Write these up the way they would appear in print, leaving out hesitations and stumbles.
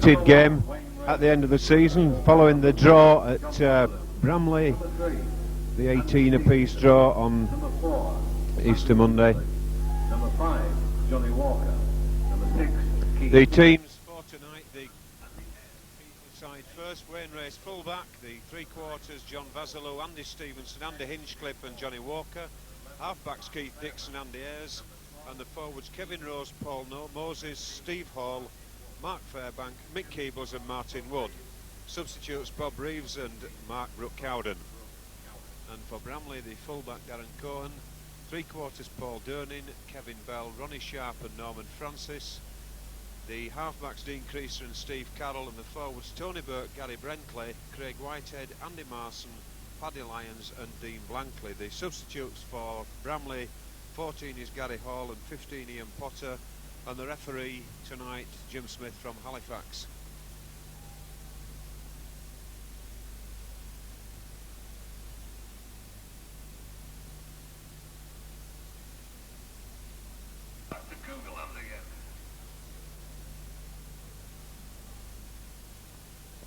coveted game at the end of the season, following the draw at Bramley, the 18 apiece draw on Easter Monday. Number 5, Johnny Walker. Number 6, Keighley. The teams for tonight, the Keighley side first, Wayne Race fullback, the three quarters John Vassalou, Andy Stevenson, Andy Hinchcliffe and Johnny Walker, halfbacks Keith Dixon, Andy Ayres, and the forwards Kevin Rose, Paul Moses, Steve Hall, Mark Fairbank, Mick Keebles and Martin Wood. Substitutes Bob Reeves and Mark Brooke-Cowden. And for Bramley, the fullback Darren Cohen, three quarters Paul Durnin, Kevin Bell, Ronnie Sharp and Norman Francis. The halfbacks Dean Creaser and Steve Carroll, and the forwards Tony Burke, Gary Brenkley, Craig Whitehead, Andy Marson, Paddy Lyons and Dean Blankley. The substitutes for Bramley, 14 is Gary Hall and 15 Ian Potter, and the referee tonight, Jim Smith from Halifax.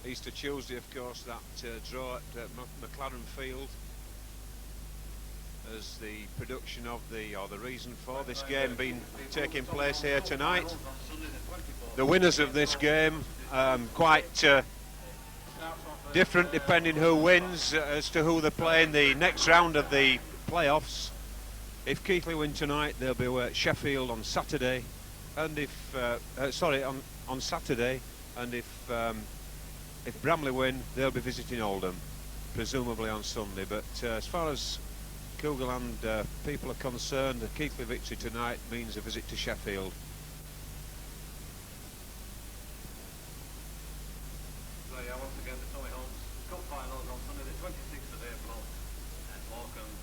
Easter Tuesday, of course, that draw at McLaren Field as the production of the reason for this game being taking place here tonight. The winners of this game quite different depending who wins as to who they play in the next round of the playoffs. If Keighley win tonight, they'll be away at Sheffield on Saturday, and if on Saturday, and if Bramley win, they'll be visiting Oldham, presumably on Sunday. But as far as Cougarland people are concerned, a Keighley victory tonight means a visit to Sheffield. So yeah, once again the Tommy Holmes Cup finals on Sunday the 26th of April at Morecambe,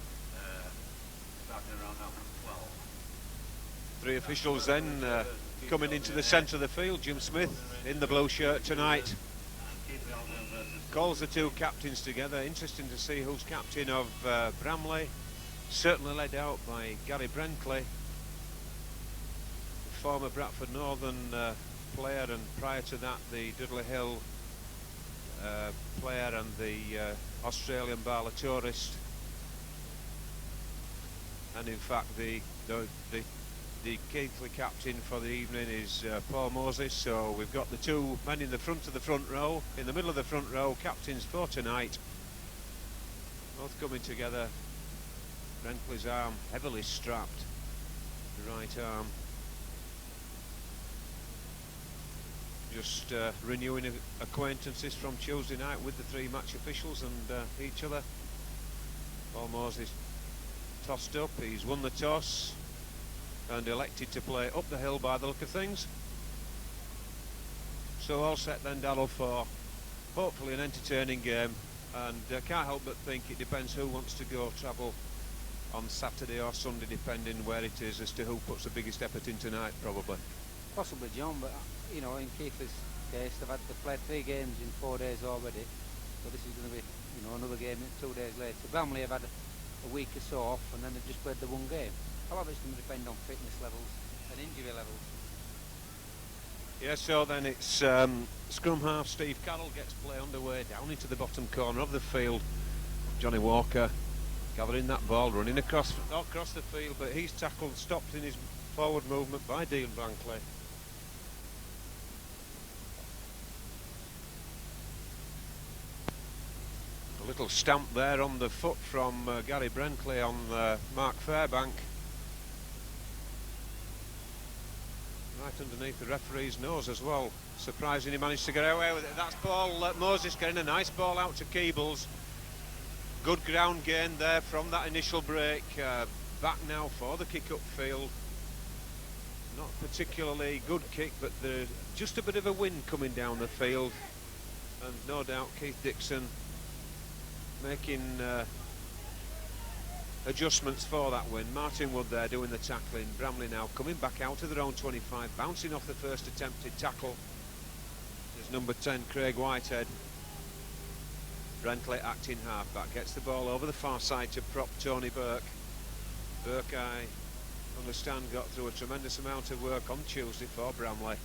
starting around 12:30. Three officials then coming into the centre of the field. Jim Smith in the blue shirt tonight calls the two captains together. Interesting to see who's captain of Bramley. Certainly led out by Gary Brenkley, former Bradford Northern player, and prior to that the Dudley Hill player and the Australian Barla tourist. And in fact the Keighley captain for the evening is Paul Moses. So we've got the two men in the front of the front row, in the middle of the front row, captains for tonight, both coming together. Brenkley's arm heavily strapped, the right arm. Just renewing acquaintances from Tuesday night with the three match officials and each other. Paul Moses tossed up, he's won the toss and elected to play up the hill by the look of things. So all set then, Darrell, for hopefully an entertaining game, and can't help but think it depends who wants to go travel on Saturday or Sunday, depending where it is, as to who puts the biggest effort in tonight, probably. Possibly John, but you know, in Keighley's case, they've played 3 games in 4 days already, so this is going to be, you know, another game 2 days later. Bramley have had a week or so off, and then they've just played the 1 game. However, it's going to depend on fitness levels and injury levels. Yeah, so then it's scrum half Steve Carroll gets play underway down into the bottom corner of the field. Johnny Walker gathering that ball, running across the field, but he's tackled, stopped in his forward movement by Dean Blankley. A little stamp there on the foot from Gary Brenkley on Mark Fairbank. Right underneath the referee's nose as well. Surprising he managed to get away with it. That's ball, Moses getting a nice ball out to Keebles. Good ground gain there from that initial break. Back now for the kick up field. Not particularly good kick, but just a bit of a wind coming down the field. And no doubt Keith Dixon making adjustments for that win. Martin Wood there doing the tackling. Bramley now coming back out of their own 25, bouncing off the first attempted tackle. There's number 10, Craig Whitehead. Brenkley acting halfback, gets the ball over the far side to prop Tony Burke. Burke, I understand, got through a tremendous amount of work on Tuesday for Bramley.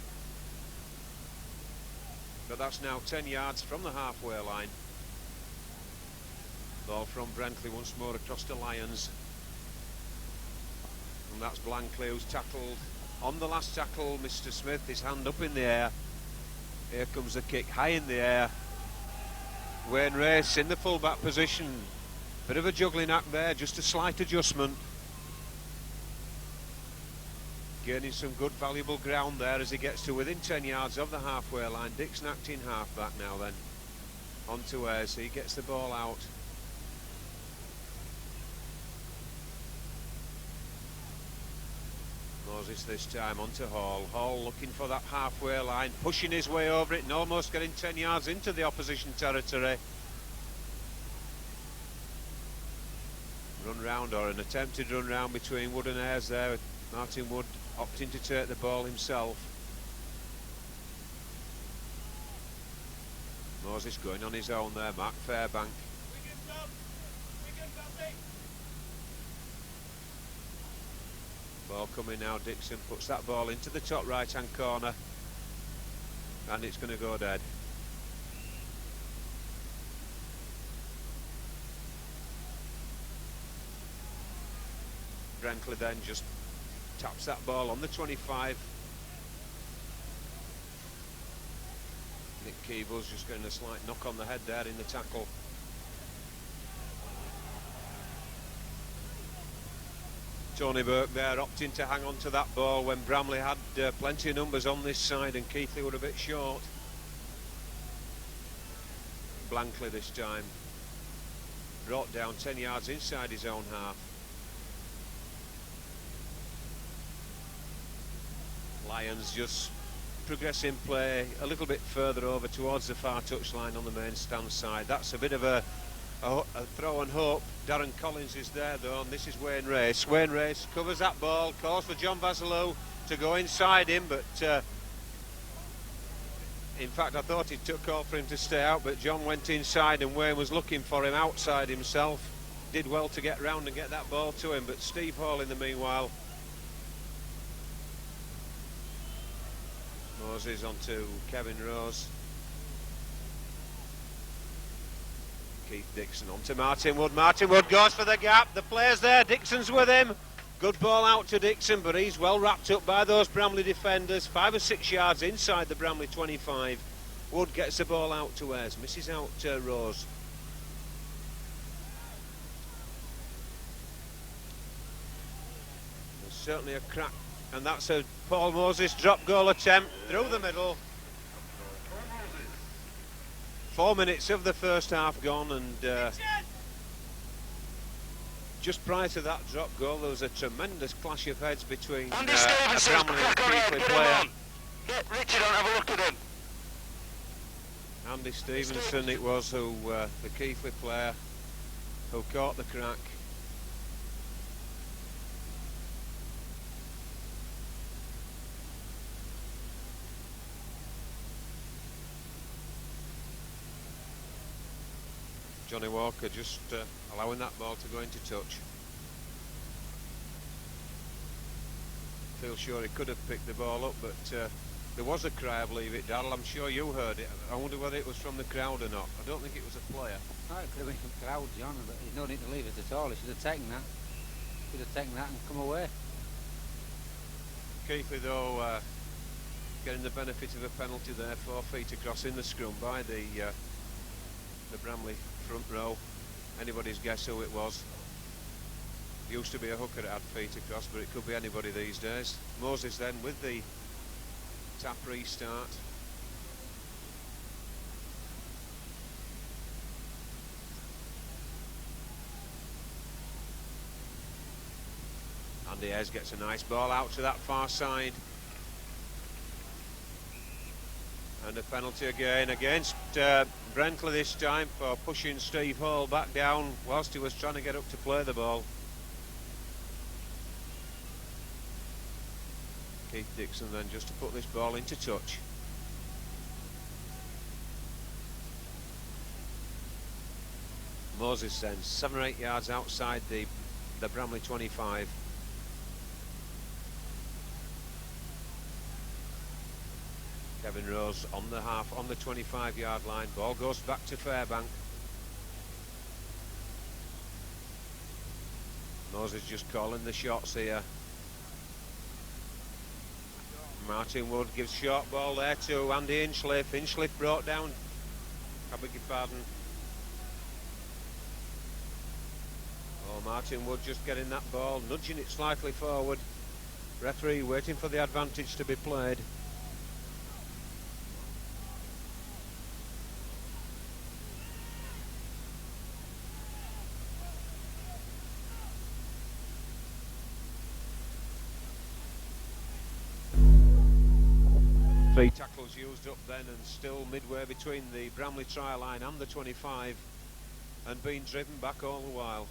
but that's now 10 yards from the halfway line. Ball from Bramley once more across to Lyons. And that's Bramley who's tackled. On the last tackle, Mr. Smith, his hand up in the air. Here comes the kick, high in the air. Wayne Race in the full-back position. Bit of a juggling act there, just a slight adjustment. Gaining some good, valuable ground there as he gets to within 10 yards of the halfway line. Dixon acting half-back now then. On to Ayres, he gets the ball out. Moses this time onto Hall. Hall looking for that halfway line, pushing his way over it and almost getting 10 yards into the opposition territory. Run round, or an attempted run round between Wood and Ayres there, with Martin Wood opting to take the ball himself. Moses going on his own there, Mark Fairbank. Ball coming now, Dixon puts that ball into the top right hand corner and it's going to go dead. Bramley then just taps that ball on the 25. Nick Keighley's just getting a slight knock on the head there in the tackle. Tony Burke there opting to hang on to that ball when Bramley had plenty of numbers on this side and Keighley were a bit short. Bramley this time brought down 10 yards inside his own half. Lyons just progressing play a little bit further over towards the far touchline on the main stand side. That's a bit of a throw and hope. Darren Collins is there though, and this is Wayne Race. Wayne Race covers that ball, calls for John Vassalou to go inside him, but in fact I thought it took call for him to stay out, but John went inside and Wayne was looking for him outside himself. Did well to get round and get that ball to him, but Steve Hall in the meanwhile. Moses on to Kevin Rose. Keith Dixon on to Martin Wood. Martin Wood goes for the gap. The player's there. Dixon's with him. Good ball out to Dixon, but he's well wrapped up by those Bramley defenders. 5 or 6 yards inside the Bramley 25. Wood gets the ball out to Ayres. Misses out Rose. There's certainly a crack. And that's a Paul Moses drop goal attempt through the middle. 4 minutes of the first half gone, and just prior to that drop goal there was a tremendous clash of heads between a Bramley and Keighley player. Get Richard on, have a look at him. Andy Stevenson it was, who the Keighley player who caught the crack. Johnny Walker just allowing that ball to go into touch. Feel sure he could have picked the ball up, but there was a cry, I believe it, Darrell. I'm sure you heard it. I wonder whether it was from the crowd or not. I don't think it was a player. Oh, it could have been from the crowd, John, but he's no need to leave it at all. He should have taken that. Should have taken that and come away. Keighley though getting the benefit of a penalty there, 4 feet across in the scrum by the Bramley front row. Anybody's guess who it was. Used to be a hooker that had feet across, but it could be anybody these days. Moses then with the tap restart. Andy Ayres gets a nice ball out to that far side. And a penalty again against Bramley this time for pushing Steve Hall back down whilst he was trying to get up to play the ball. Keith Dixon then just to put this ball into touch. Moses then 7 or 8 yards outside the Bramley 25. Kevin Kevin Rose on the 25-yard line. Ball goes back to Fairbank. Moses just calling the shots here. Martin Wood gives short ball there to Andy Hinchcliffe. Hinchcliffe brought down. I beg your pardon. Oh, Martin Wood just getting that ball, nudging it slightly forward. Referee waiting for the advantage to be played. Three tackles used up then, and still midway between the Bramley try line and the 25, and being driven back all the while.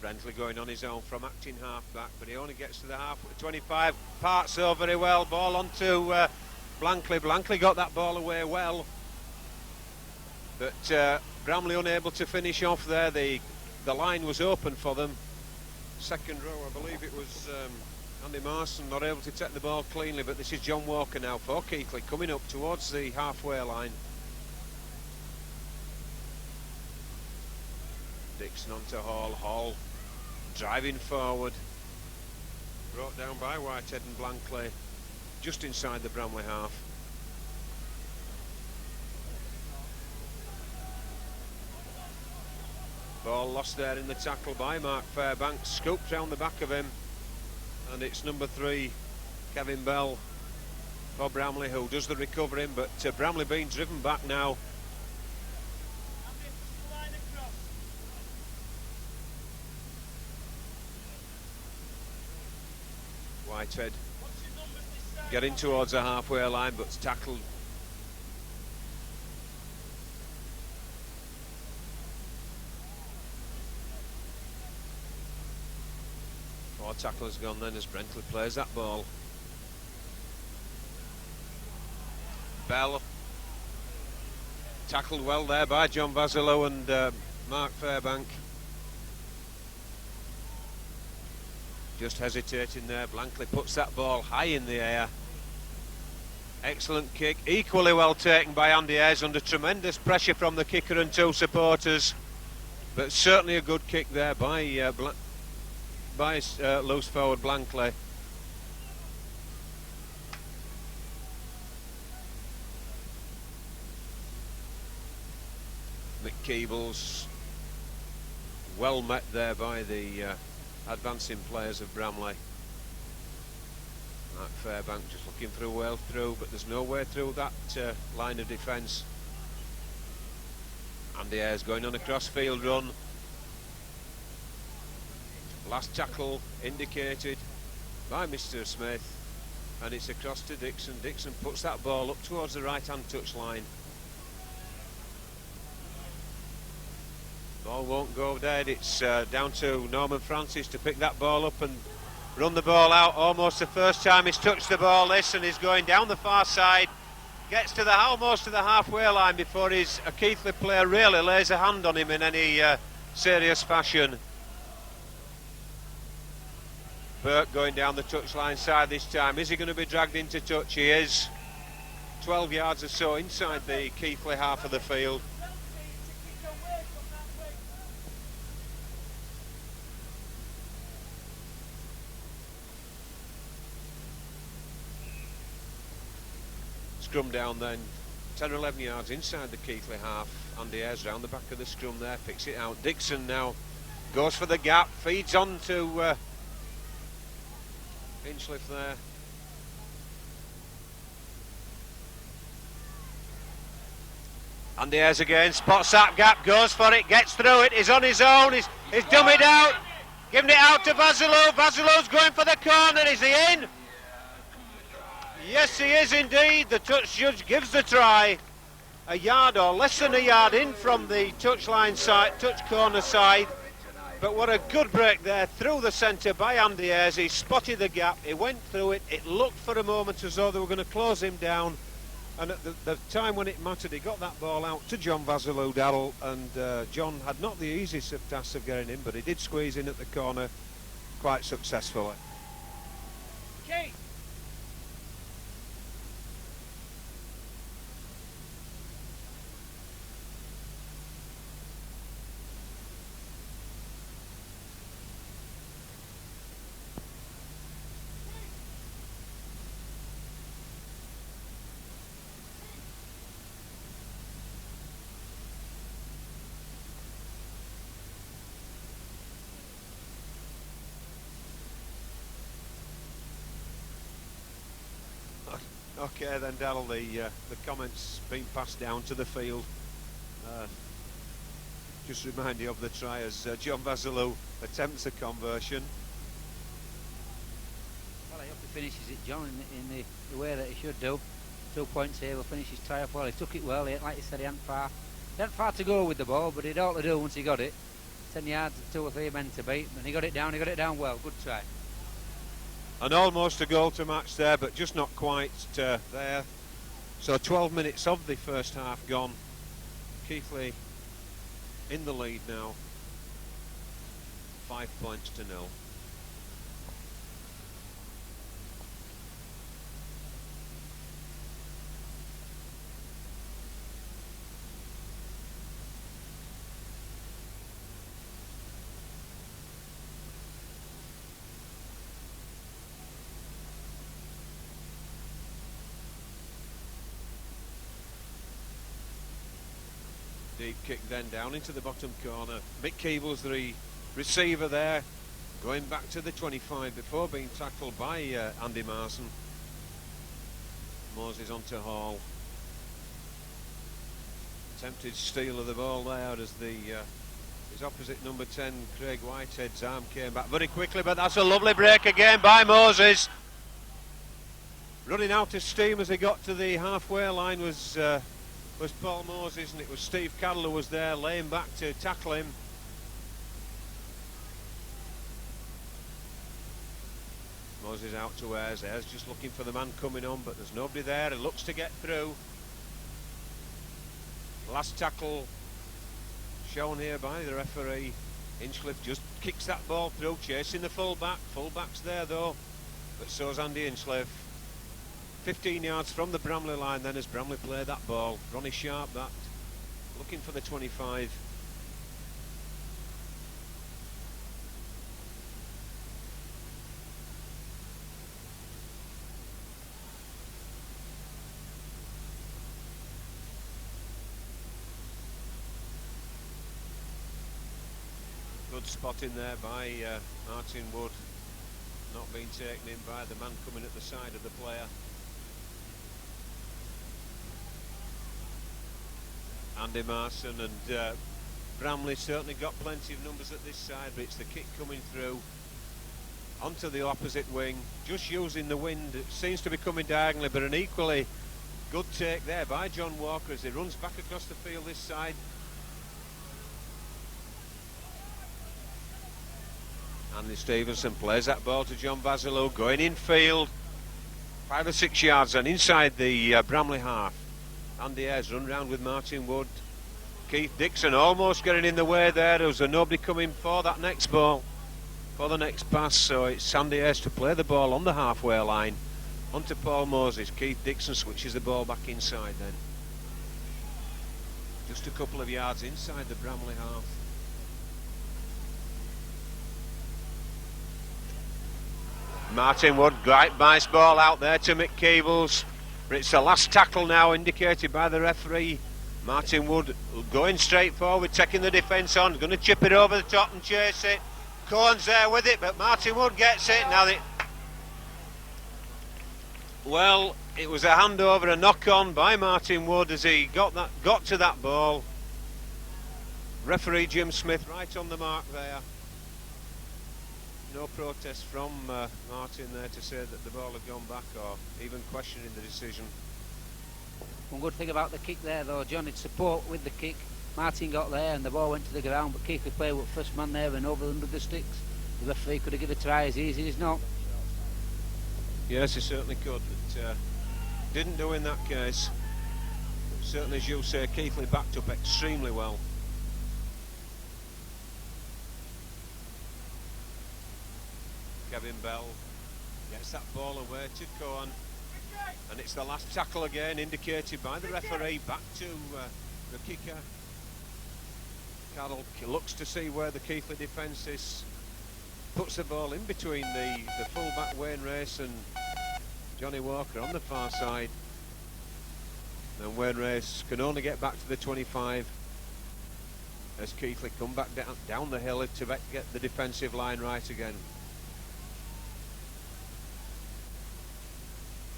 Bramley going on his own from acting half-back, but he only gets to the half. 25 parts so very well. Ball onto Blankley. Blankley got that ball away well, but Bramley unable to finish off there. The line was open for them. Second row, I believe it was Andy Marson, not able to take the ball cleanly, but this is John Walker now for Keighley, coming up towards the halfway line. Dixon onto Hall. Hall driving forward. Brought down by Whitehead and Blankley, just inside the Bramley half. Ball lost there in the tackle by Mark Fairbank, scooped round the back of him, and it's number 3, Kevin Bell, for Bramley, who does the recovering, but Bramley being driven back now. Whitehead getting towards the halfway line, but tackled. Four tackles gone then as Brentley plays that ball. Bell tackled well there by John Vasilo and Mark Fairbank. Just hesitating there. Blankley puts that ball high in the air. Excellent kick, equally well taken by Andy Ayres under tremendous pressure from the kicker and 2 supporters, but certainly a good kick there by loose forward Blankley. McKeebles well met there by the advancing players of Bramley. Mark Fairbank just looking for a way through, but there's no way through that line of defence. Andy Ayres going on a cross-field run. Last tackle indicated by Mr. Smith, and it's across to Dixon. Dixon puts that ball up towards the right-hand touch line. Ball won't go dead. It's down to Norman Francis to pick that ball up and run the ball out. Almost the first time he's touched the ball, this, and he's going down the far side. Gets to almost to the halfway line before a Keighley player really lays a hand on him in any serious fashion. Burke going down the touchline side this time. Is he going to be dragged into touch? He is. 12 yards or so inside the Keighley half of the field. Scrum down then, 10 or 11 yards inside the Keighley half. Andy Ayres round the back of the scrum there, picks it out. Dixon now goes for the gap, feeds on to Hinchcliffe there. Andy Ayres again, spots that gap, goes for it, gets through it, he's on his own, he's dummied out, giving it out to Vasilo. Vasilo's going for the corner, is he in? Yes, he is indeed. The touch judge gives the try. A yard or less than a yard in from the touchline side, touch corner side. But what a good break there through the centre by Andy Ayres. He spotted the gap, he went through it. It looked for a moment as though they were going to close him down, And at the time when it mattered, he got that ball out to John Vasilou, Darrell, and John had not the easiest of tasks of getting in, but he did squeeze in at the corner quite successfully. Okay. Okay then, Darrell, the comments being passed down to the field. Just remind you of the try as John Vasilou attempts a conversion. Well, I hope he finishes it, John, in the way that he should do. 2 points here, will finish his try off well. He took it well, like you said, he hadn't far to go with the ball, but he'd all to do once he got it. 10 yards, 2 or 3 men to beat, and he got it down well, good try. And almost a goal to match there, but just not quite there. So 12 minutes of the first half gone. Keighley in the lead now. 5 points to 0. Deep kick then down into the bottom corner. Mick Keeble's the receiver there, going back to the 25 before being tackled by Andy Marson. Moses onto Hall. Attempted steal of the ball there as his opposite number 10, Craig Whitehead's arm came back very quickly, but that's a lovely break again by Moses. Running out of steam as he got to the halfway line was Paul Moses, and it was Steve Cadell who was there laying back to tackle him. Moses out to Ayres. Ayres just looking for the man coming on, but there's nobody there. He looks to get through. Last tackle shown here by the referee. Hinchcliffe just kicks that ball through, chasing the fullback. Fullback's there though, but so's Andy Hinchcliffe. 15 yards from the Bramley line then as Bramley play that ball. Ronnie Sharp that, looking for the 25. Good spot in there by Martin Wood, not being taken in by the man coming at the side of the player. Andy Marson and Bramley certainly got plenty of numbers at this side, but it's the kick coming through onto the opposite wing, just using the wind. It seems to be coming diagonally, but an equally good take there by John Walker as he runs back across the field this side. Andy Stevenson plays that ball to John Vasilou, going in field 5 or 6 yards and inside the Bramley half. Andy Ayres run round with Martin Wood. Keith Dixon almost getting in the way there. There was nobody coming for that next ball, for the next pass, so it's Andy Ayres to play the ball on the halfway line onto Paul Moses. Keith Dixon switches the ball back inside then. Just a couple of yards inside the Bramley half. Martin Wood, great nice ball out there to Mick Keebles. But it's the last tackle now indicated by the referee. Martin Wood going straight forward, taking the defence on, going to chip it over the top and chase it. Cohen's there with it, but Martin Wood gets it. Now well, it was a handover, a knock-on by Martin Wood as he got to that ball. Referee Jim Smith right on the mark there. No protest from Martin there to say that the ball had gone back or even questioning the decision. One good thing about the kick there though, John, it's support with the kick. Martin got there and the ball went to the ground, but Keighley played with first man there and over under the sticks. The referee could have given a try as easy as not. Yes, he certainly could, but didn't do in that case. Certainly, as you say, Keighley backed up extremely well. Kevin Bell gets that ball away to Cohen, and it's the last tackle again, indicated by the referee, back to the kicker. Carroll looks to see where the Keighley defence is, puts the ball in between the full-back Wayne Race and Johnny Walker on the far side, and Wayne Race can only get back to the 25 as Keighley come back down the hill to get the defensive line right again.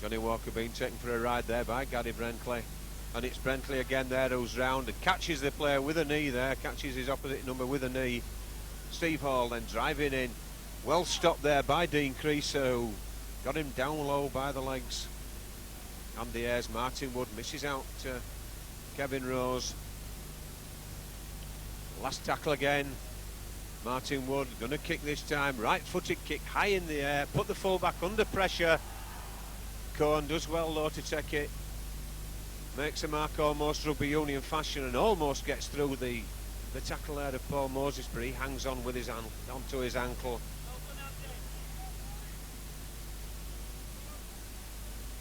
Johnny Walker being taken for a ride there by Gaddy Bramley, and it's Bramley again there who's round and catches the player with a knee there, catches his opposite number with a knee. Steve Hall then driving in, well stopped there by Dean Creaser, who got him down low by the legs. Andy Ayres, Martin Wood misses out Kevin Rose. Last tackle again, Martin Wood going to kick this time, right footed kick high in the air, put the fullback under pressure. Cohen does well though to take it, makes a mark almost rugby union fashion and almost gets through the tackle there of Paul Moses, but he hangs on with his onto his ankle.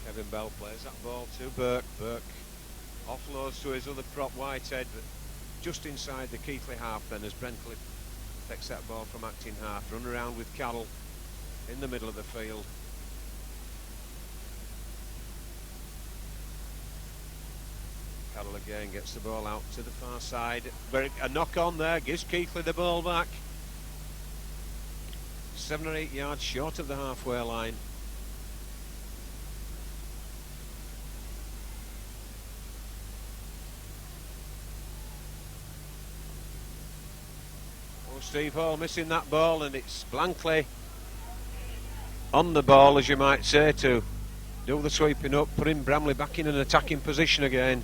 Kevin Bell plays that ball to Burke. Burke offloads to his other prop Whitehead, but just inside the Keighley half then as Bramley takes that ball from acting half, run around with Carroll in the middle of the field. Carroll again gets the ball out to the far side. A knock on there gives Keighley the ball back. 7 or 8 yards short of the halfway line. Oh, Steve Hall missing that ball, and it's Bramley on the ball, as you might say, to do the sweeping up, putting Bramley back in an attacking position again.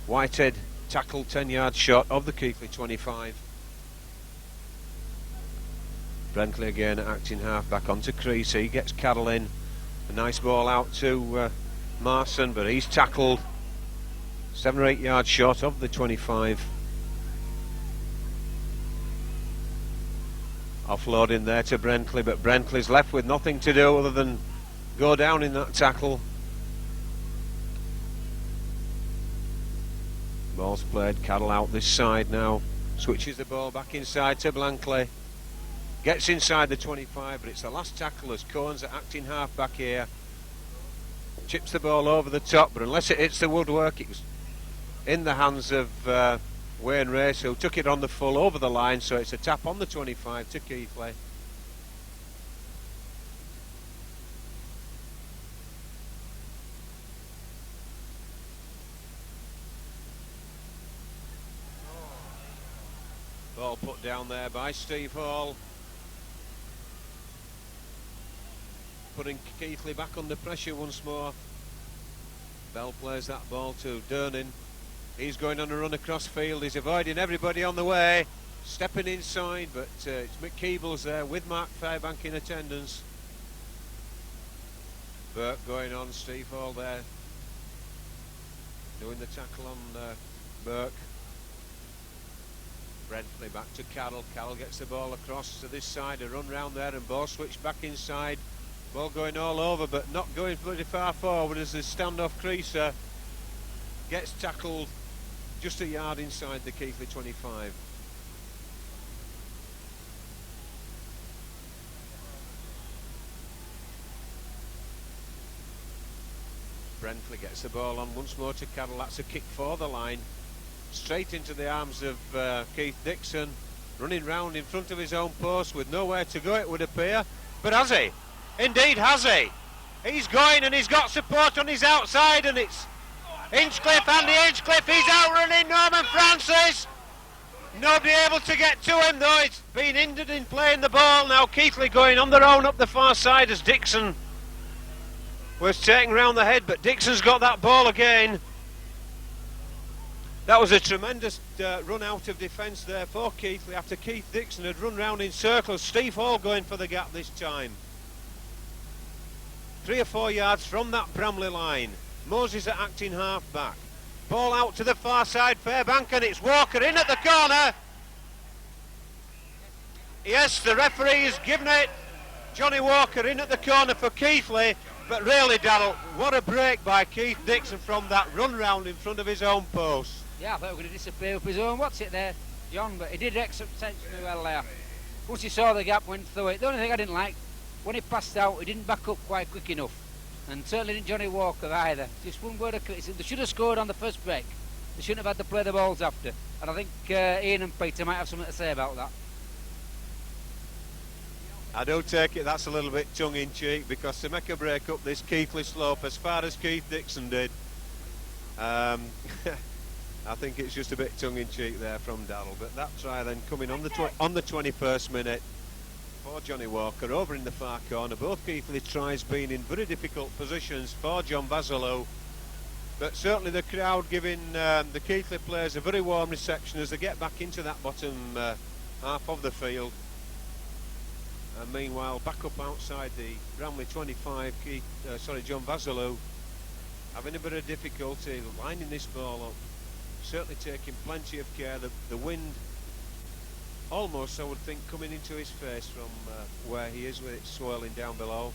Whitehead tackled 10 yards short of the Keighley 25. Bramley again acting half back onto Creasy, gets Carroll in. A nice ball out to Marson, but he's tackled 7 or 8 yards short of the 25. Offloading there to Bramley, but Bramley's left with nothing to do other than go down in that tackle. Ball's played, Carroll out this side now, switches the ball back inside to Bramley, gets inside the 25, but it's the last tackle as Cohen's acting half back here, chips the ball over the top, but unless it hits the woodwork, it was in the hands of Wayne Race, who took it on the full over the line, so it's a tap on the 25 to Keighley. Ball put down there by Steve Hall, putting Keighley back under pressure once more. Bell plays that ball to Durnin. He's going on a run across field, he's avoiding everybody on the way, stepping inside, but it's McKeeble's there with Mark Fairbank in attendance. Burke going on, Steve Hall there doing the tackle on Burke. Bramley back to Carroll. Carroll gets the ball across to this side, a run round there and ball switched back inside. Ball going all over but not going pretty far forward as the standoff creaser gets tackled just a yard inside the Keighley 25. Bramley gets the ball on once more to Carroll. That's a kick for the line, straight into the arms of Keith Dixon, running round in front of his own post with nowhere to go, it would appear. But has he? Indeed has he. He's going and he's got support on his outside, and it's Hinchcliffe, Andy Hinchcliffe, he's outrunning Norman Francis. Nobody able to get to him though, he's been injured in playing the ball. Now Keighley going on their own up the far side as Dixon was taken round the head, but Dixon's got that ball again. That was a tremendous run out of defence there for Keighley after Keith Dixon had run round in circles. Steve Hall going for the gap this time. 3 or 4 yards from that Bramley line. Moses at acting half back. Ball out to the far side, Fairbank, and it's Walker in at the corner. Yes, the referee has given it. Johnny Walker in at the corner for Keighley. But really, Darrell, what a break by Keith Dixon from that run round in front of his own post. Yeah, I thought he was going to disappear with his own. What's it there, John? But he did exceptionally well there. Once he saw the gap, went through it. The only thing I didn't like, when he passed out, he didn't back up quite quick enough. And certainly didn't Johnny Walker either. Just one word of criticism. They should have scored on the first break. They shouldn't have had to play the balls after. And I think Ian and Peter might have something to say about that. I do take it that's a little bit tongue-in-cheek, because to make a break up this Keighley slope as far as Keith Dixon did, I think it's just a bit tongue-in-cheek there from Darrell. But that try then coming on the 21st minute for Johnny Walker over in the far corner. Both Keighley tries being in very difficult positions for John Vassalou, but certainly the crowd giving the Keighley players a very warm reception as they get back into that bottom half of the field. And meanwhile, back up outside the Bramley 25, John Vassalou having a bit of difficulty lining this ball up. Certainly taking plenty of care. The wind almost, I would think, coming into his face from where he is with it swirling down below.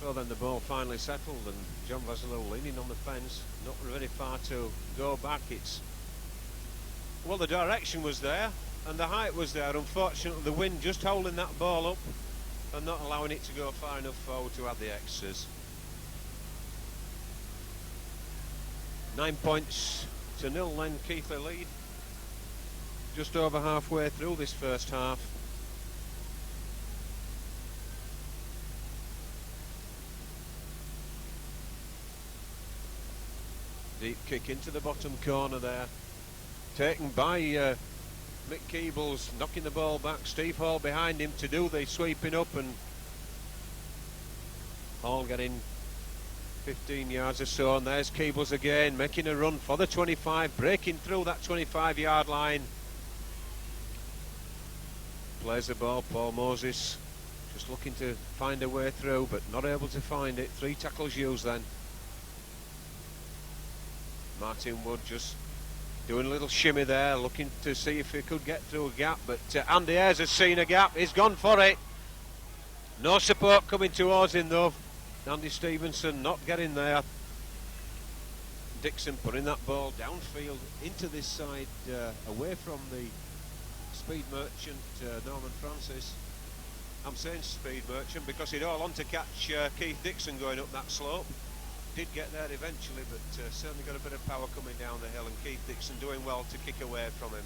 So then the ball finally settled, and John Vassalou leaning on the fence, not very far to go back. Well, the direction was there and the height was there. Unfortunately, the wind just holding that ball up and not allowing it to go far enough forward to add the extras. 9 points to 0 then, Keighley lead. Just over halfway through this first half. Deep kick into the bottom corner there, taken by Mick Keebles, knocking the ball back. Steve Hall behind him to do the sweeping up, and Hall getting 15 yards or so, and there's Keebles again making a run for the 25, breaking through that 25-yard line. Plays the ball, Paul Moses just looking to find a way through, but not able to find it. 3 tackles used then. Martin Wood just doing a little shimmy there, looking to see if he could get through a gap, but Andy Ayres has seen a gap, he's gone for it. No support coming towards him though. Andy Stevenson not getting there. Dixon putting that ball downfield into this side, away from the speed merchant Norman Francis. I'm saying speed merchant because he'd all on to catch Keith Dixon going up that slope. Did get there eventually, but certainly got a bit of power coming down the hill, and Keith Dixon doing well to kick away from him.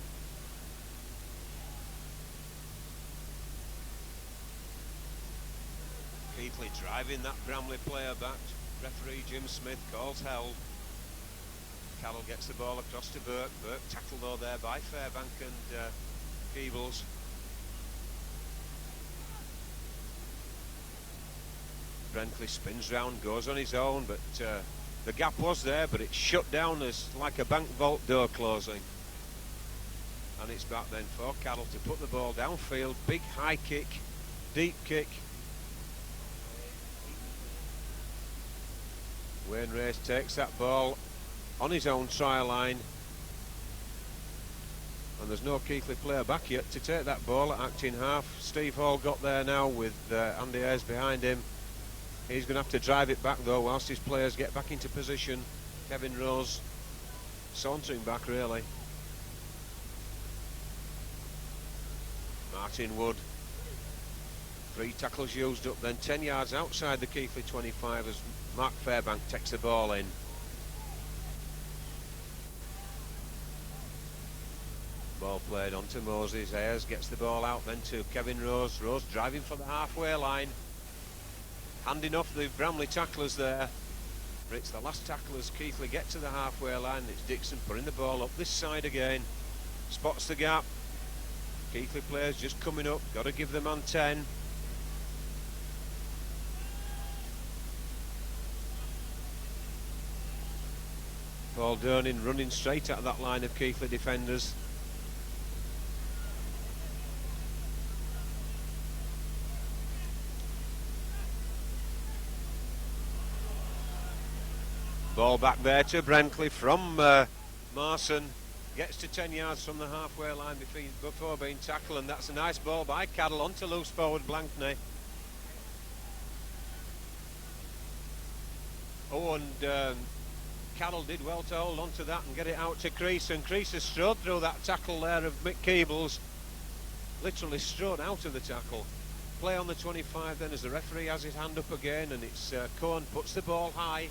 Keighley driving that Bramley player back. Referee Jim Smith calls held. Carroll gets the ball across to Burke. Burke tackled though there by Fairbank and Keebles. Brentley spins round, goes on his own, but the gap was there, but it's shut down as like a bank vault door closing. And it's back then for Carroll to put the ball downfield. Big high kick, deep kick. Wayne Race takes that ball on his own try line. And there's no Keighley player back yet to take that ball at acting half. Steve Hall got there now with Andy Ayres behind him. He's going to have to drive it back though whilst his players get back into position. Kevin Rose sauntering back really. Martin Wood. 3 tackles used up, then 10 yards outside the Keighley 25 as Mark Fairbank takes the ball in. Ball played on to Moses. Ayres gets the ball out then to Kevin Rose. Rose driving for the halfway line. Handing off the Bramley tacklers there. But it's the last tackle as Keighley get to the halfway line. It's Dixon putting the ball up this side again. Spots the gap. Keighley players just coming up. Got to give the man 10. Paul Durnin running straight at that line of Keighley defenders. Ball back there to Bramley from Marson. Gets to 10 yards from the halfway line before being tackled, and that's a nice ball by Caddle onto loose forward Blankeney. Oh, and Caddle did well to hold on to that and get it out to Crease, and Crease has strode through that tackle there of Mick Keebles. Literally strode out of the tackle. Play on the 25 then as the referee has his hand up again, and it's Cohen puts the ball high.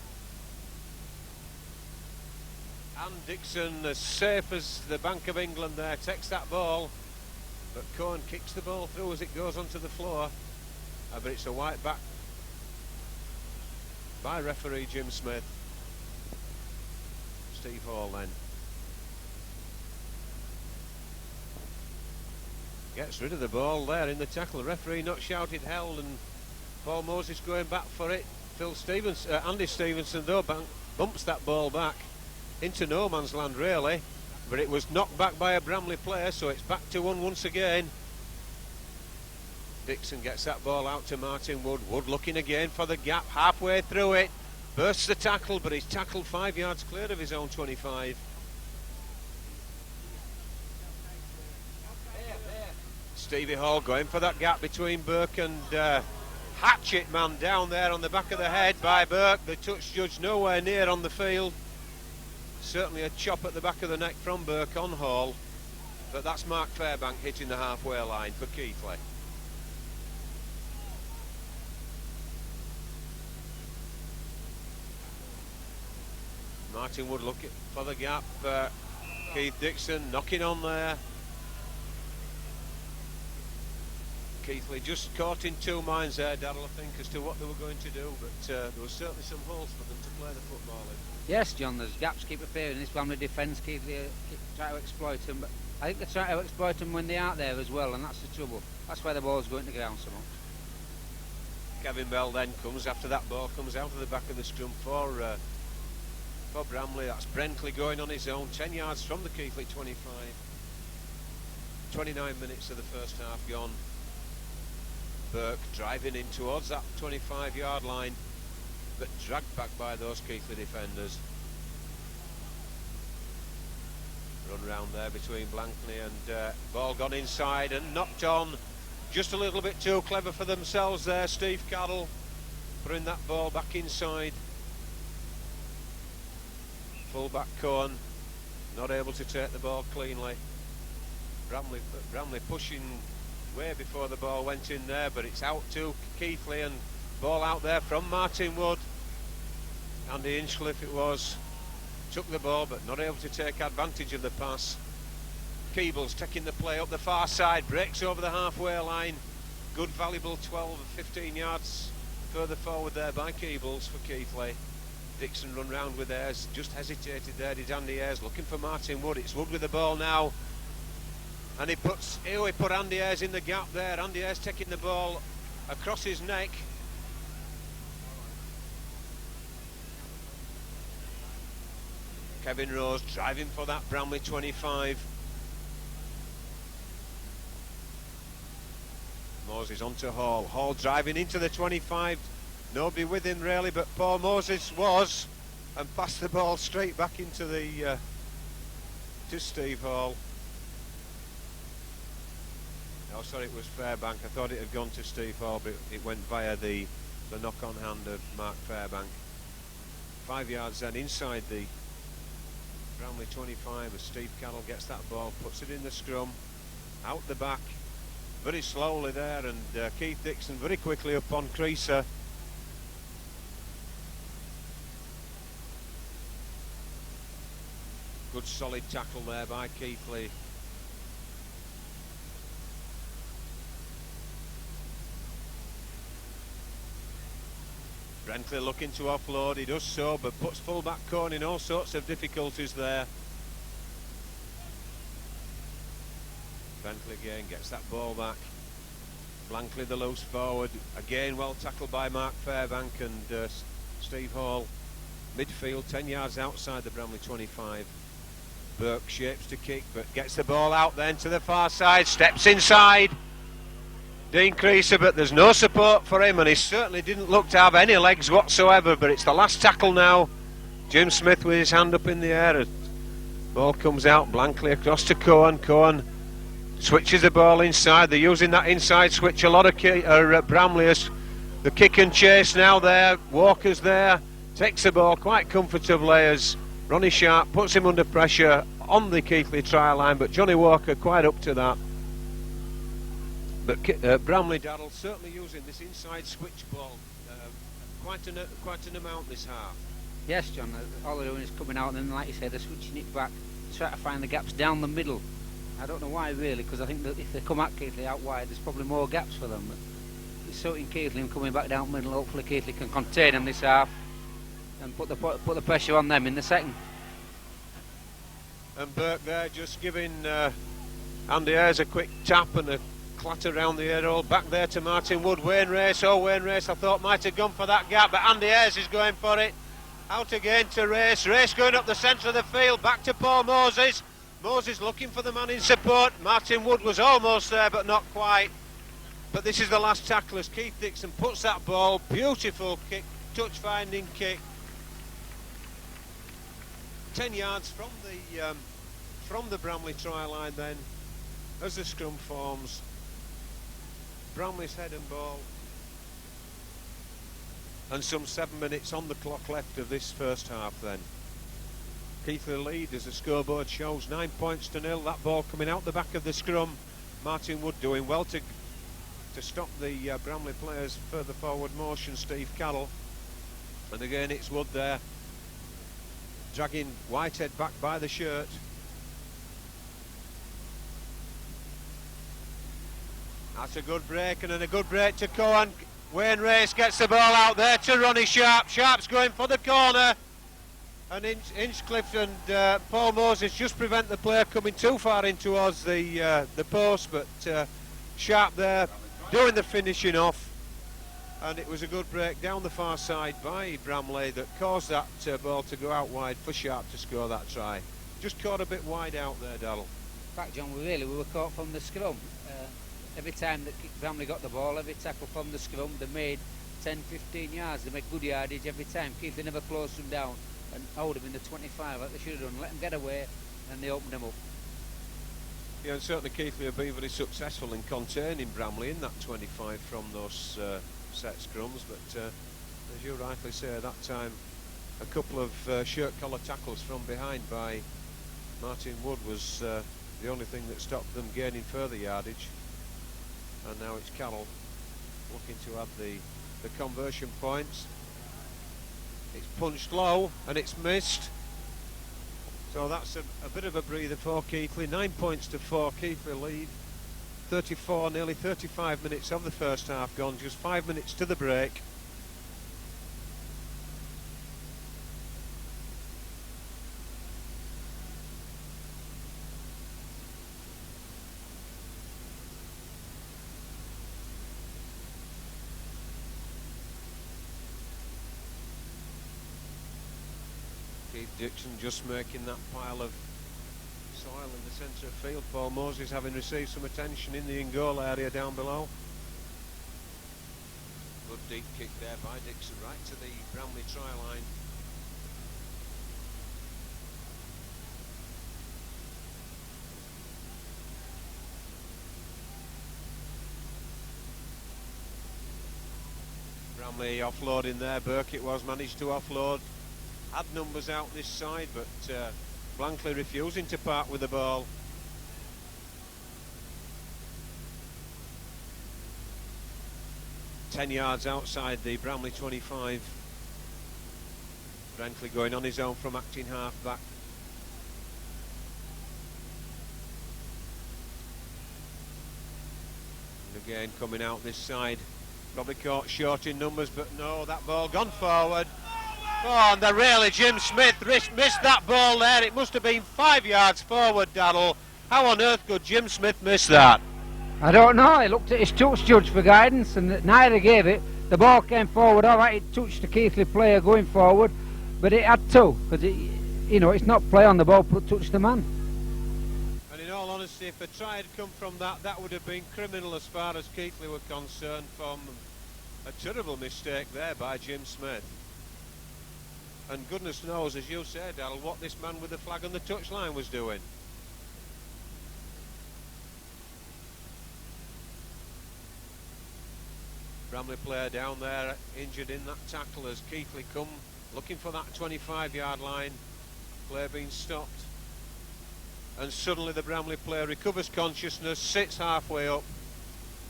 And Dixon, as safe as the Bank of England there, takes that ball, but Cohen kicks the ball through as it goes onto the floor. But it's a white back by referee Jim Smith. Steve Hall then gets rid of the ball there in the tackle. The referee not shouted held, and Paul Moses going back for it. Andy Stevenson though bumps that ball back into no man's land really, but it was knocked back by a Bramley player, so it's back to 1 once again. Dixon gets that ball out to Martin Wood. Wood looking again for the gap, halfway through it, bursts the tackle, but he's tackled 5 yards clear of his own 25. Stevie Hall going for that gap between Burke and hatchet man down there on the back of the head by Burke. The touch judge nowhere near on the field. Certainly a chop at the back of the neck from Burke on Hall, but that's Mark Fairbank hitting the halfway line for Keighley. Martin Wood looking for the gap. Keith Dixon knocking on there. Keighley just caught in two minds there, Daryl, I think, as to what they were going to do, but there was certainly some holes for them to play the football in. Yes, John, there's gaps keep appearing in this Bramley defence. Keighley try to exploit them, but I think they try to exploit them when they aren't there as well, and that's the trouble. That's why the ball's going to ground so much. Kevin Bell then comes after that ball, comes out of the back of the scrum for Bramley. That's Brentley going on his own, 10 yards from the Keighley 25. 29 minutes of the first half gone. Burke driving in towards that 25-yard line, but dragged back by those Keighley defenders. Run round there between Blankeney and ball gone inside and knocked on. Just a little bit too clever for themselves there, Steve Caddle, putting that ball back inside. Full-back Cohen not able to take the ball cleanly. Bramley pushing way before the ball went in there, but it's out to Keighley, and ball out there from Martin Wood. Andy Hinchcliffe it was, took the ball but not able to take advantage of the pass. Keebles taking the play up the far side, breaks over the halfway line. Good valuable 12 or 15 yards further forward there by Keebles for Keighley. Dixon run round with Ayres, just hesitated there, did Andy Ayres, looking for Martin Wood. It's Wood with the ball now, and he put Andy Ayres in the gap there. Andy Ayres taking the ball across his neck. Kevin Rose driving for that Bramley 25. Moses onto Hall. Hall driving into the 25. Nobody with him really, but Paul Moses was, and passed the ball straight back into the to Steve Hall. Oh, sorry, it was Fairbank. I thought it had gone to Steve Hall, but it went via the knock-on hand of Mark Fairbank. 5 yards then inside the Bramley 25 as Steve Caddle gets that ball, puts it in the scrum, out the back, very slowly there, and Keith Dixon very quickly up on Creaser. Good solid tackle there by Keighley. Bramley looking to offload, he does so, but puts full-back Cohen in all sorts of difficulties there. Bramley again gets that ball back. Blankley the loose forward, again well tackled by Mark Fairbank and Steve Hall. Midfield, 10 yards outside the Bramley 25. Burke shapes to kick, but gets the ball out then to the far side, steps inside. Dean Creaser, but there's no support for him, and he certainly didn't look to have any legs whatsoever, but it's the last tackle now. Jim Smith with his hand up in the air. Ball comes out, Blankley across to Cohen. Cohen switches the ball inside. They're using that inside switch a lot of Bramley. The kick and chase now there. Walker's there, takes the ball quite comfortably as Ronnie Sharp puts him under pressure on the Keighley try line, but Johnny Walker quite up to that. But Bramley, Daryl, certainly using this inside switch ball quite an amount this half. Yes, John, all they're doing is coming out and then, like you say, they're switching it back, trying to find the gaps down the middle. I don't know why really, because I think that if they come at Keighley out wide, there's probably more gaps for them. But it's suiting Keighley and coming back down the middle. Hopefully Keighley can contain them this half and put the pressure on them in the second. And Burke there just giving Andy Ayres a quick tap and a clatter around the air hole. Back there to Martin Wood. Wayne Race, Wayne Race I thought might have gone for that gap, but Andy Ayres is going for it. Out again to Race. Race going up the centre of the field. Back to Paul Moses. Moses looking for the man in support. Martin Wood was almost there, but not quite. But this is the last tackle as Keith Dixon puts that ball. Beautiful kick, touch-finding kick. 10 yards from the Bramley try line then, as the scrum forms. Bramley's head and ball. And some 7 minutes on the clock left of this first half then. Keighley lead as the scoreboard shows, 9 points to 0. That ball coming out the back of the scrum. Martin Wood doing well to stop the Bramley players' further forward motion, Steve Carroll. And again it's Wood there, dragging Whitehead back by the shirt. That's a good break, and then a good break to Cohen. Wayne Race gets the ball out there to Ronnie Sharp. Sharp's going for the corner. And Hinchcliffe and Paul Moses just prevent the player coming too far in towards the post, but Sharp there doing the finishing off. And it was a good break down the far side by Bramley that caused that ball to go out wide for Sharp to score that try. Just caught a bit wide out there, Darrell. In fact, John, we were caught from the scrum. Every time that Bramley got the ball, every tackle from the scrum, they made 10-15 yards. They made good yardage every time. Keighley never closed them down and held them in the 25 like they should have done. Let them get away, and they opened them up. Yeah, and certainly Keighley have been very successful in containing Bramley in that 25 from those set scrums, but as you rightly say, that time a couple of shirt collar tackles from behind by Martin Wood was the only thing that stopped them gaining further yardage. And now it's Carroll looking to add the conversion points. It's punched low and it's missed, so that's a bit of a breather for Keighley. 9 points to 4. Keighley lead. 34, nearly 35 minutes of the first half gone, just 5 minutes to the break. Dixon just making that pile of soil in the centre of field. Paul Moses having received some attention in the in-goal area down below. Good deep kick there by Dixon right to the Bramley try line. Bramley offloading there. Burke it was, managed to offload. Had numbers out this side, but Blankley refusing to part with the ball. Ten yards outside the Bramley 25. Blankley going on his own from acting half back. And again coming out this side. Probably caught short in numbers, but no, that ball gone forward. Oh, and really, Jim Smith missed that ball there. It must have been 5 yards forward, Daryl. How on earth could Jim Smith miss that? I don't know. He looked at his touch judge for guidance, and neither gave it. The ball came forward. All right, it touched the Keighley player going forward, but it had to, because it's not play on the ball, but touch the man. And in all honesty, if a try had come from that, that would have been criminal as far as Keighley were concerned. From a terrible mistake there by Jim Smith. And goodness knows, as you said, Al, what this man with the flag on the touchline was doing. Bramley player down there, injured in that tackle as Keighley come looking for that 25-yard line. Play being stopped. And suddenly the Bramley player recovers consciousness, sits halfway up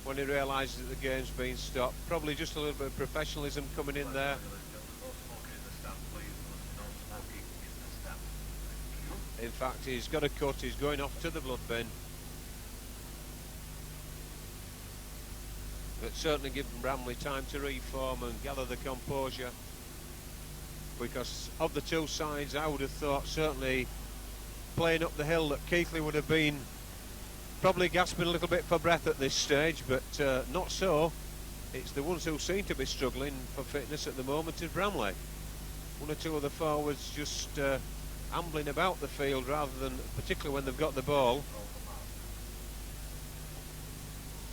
when he realises that the game's been stopped. Probably just a little bit of professionalism coming in there. In fact, he's got a cut, he's going off to the blood bin. But certainly given Bramley time to reform and gather the composure. Because of the two sides, I would have thought certainly playing up the hill that Keighley would have been probably gasping a little bit for breath at this stage, but not so. It's the ones who seem to be struggling for fitness at the moment is Bramley. One or two of the forwards just ambling about the field rather than particularly when they've got the ball.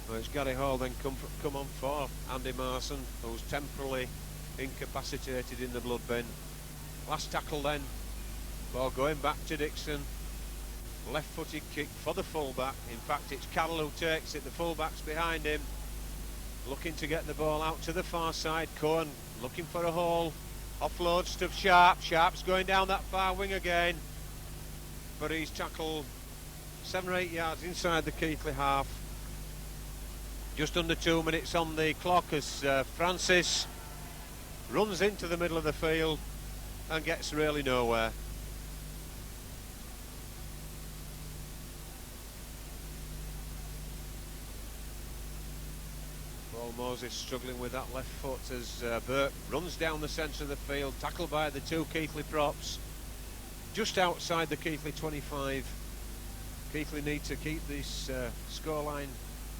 Well, it's Gary Hall then come on for Andy Marson, who's temporarily incapacitated in the blood bin. Last tackle then, ball going back to Dixon. Left-footed kick for the fullback. In fact, it's Carroll who takes it. The fullback's behind him, looking to get the ball out to the far side. Cohen looking for a hole. Offloads to Sharp. Sharp's going down that far wing again, but he's tackled 7 or 8 yards inside the Keighley half. Just under 2 minutes on the clock as Francis runs into the middle of the field and gets really nowhere. Paul Moses struggling with that left foot as Burke runs down the centre of the field, tackled by the two Keighley props just outside the Keighley 25. Keighley need to keep this scoreline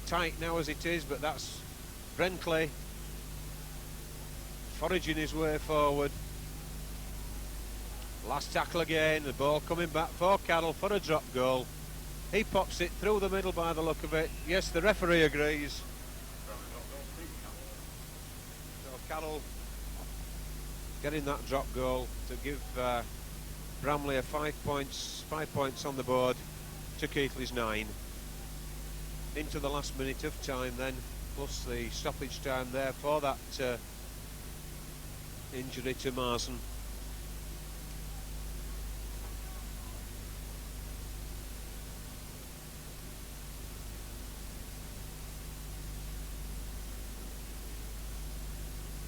tight now as it is, but that's Bramley foraging his way forward. Last tackle again, the ball coming back for Carroll for a drop goal. He pops it through the middle by the look of it. Yes, the referee agrees. So Carroll getting that drop goal to give Bramley a 5 points on the board to Keighley's 9. Into the last minute of time then, plus the stoppage time there for that injury to Marson.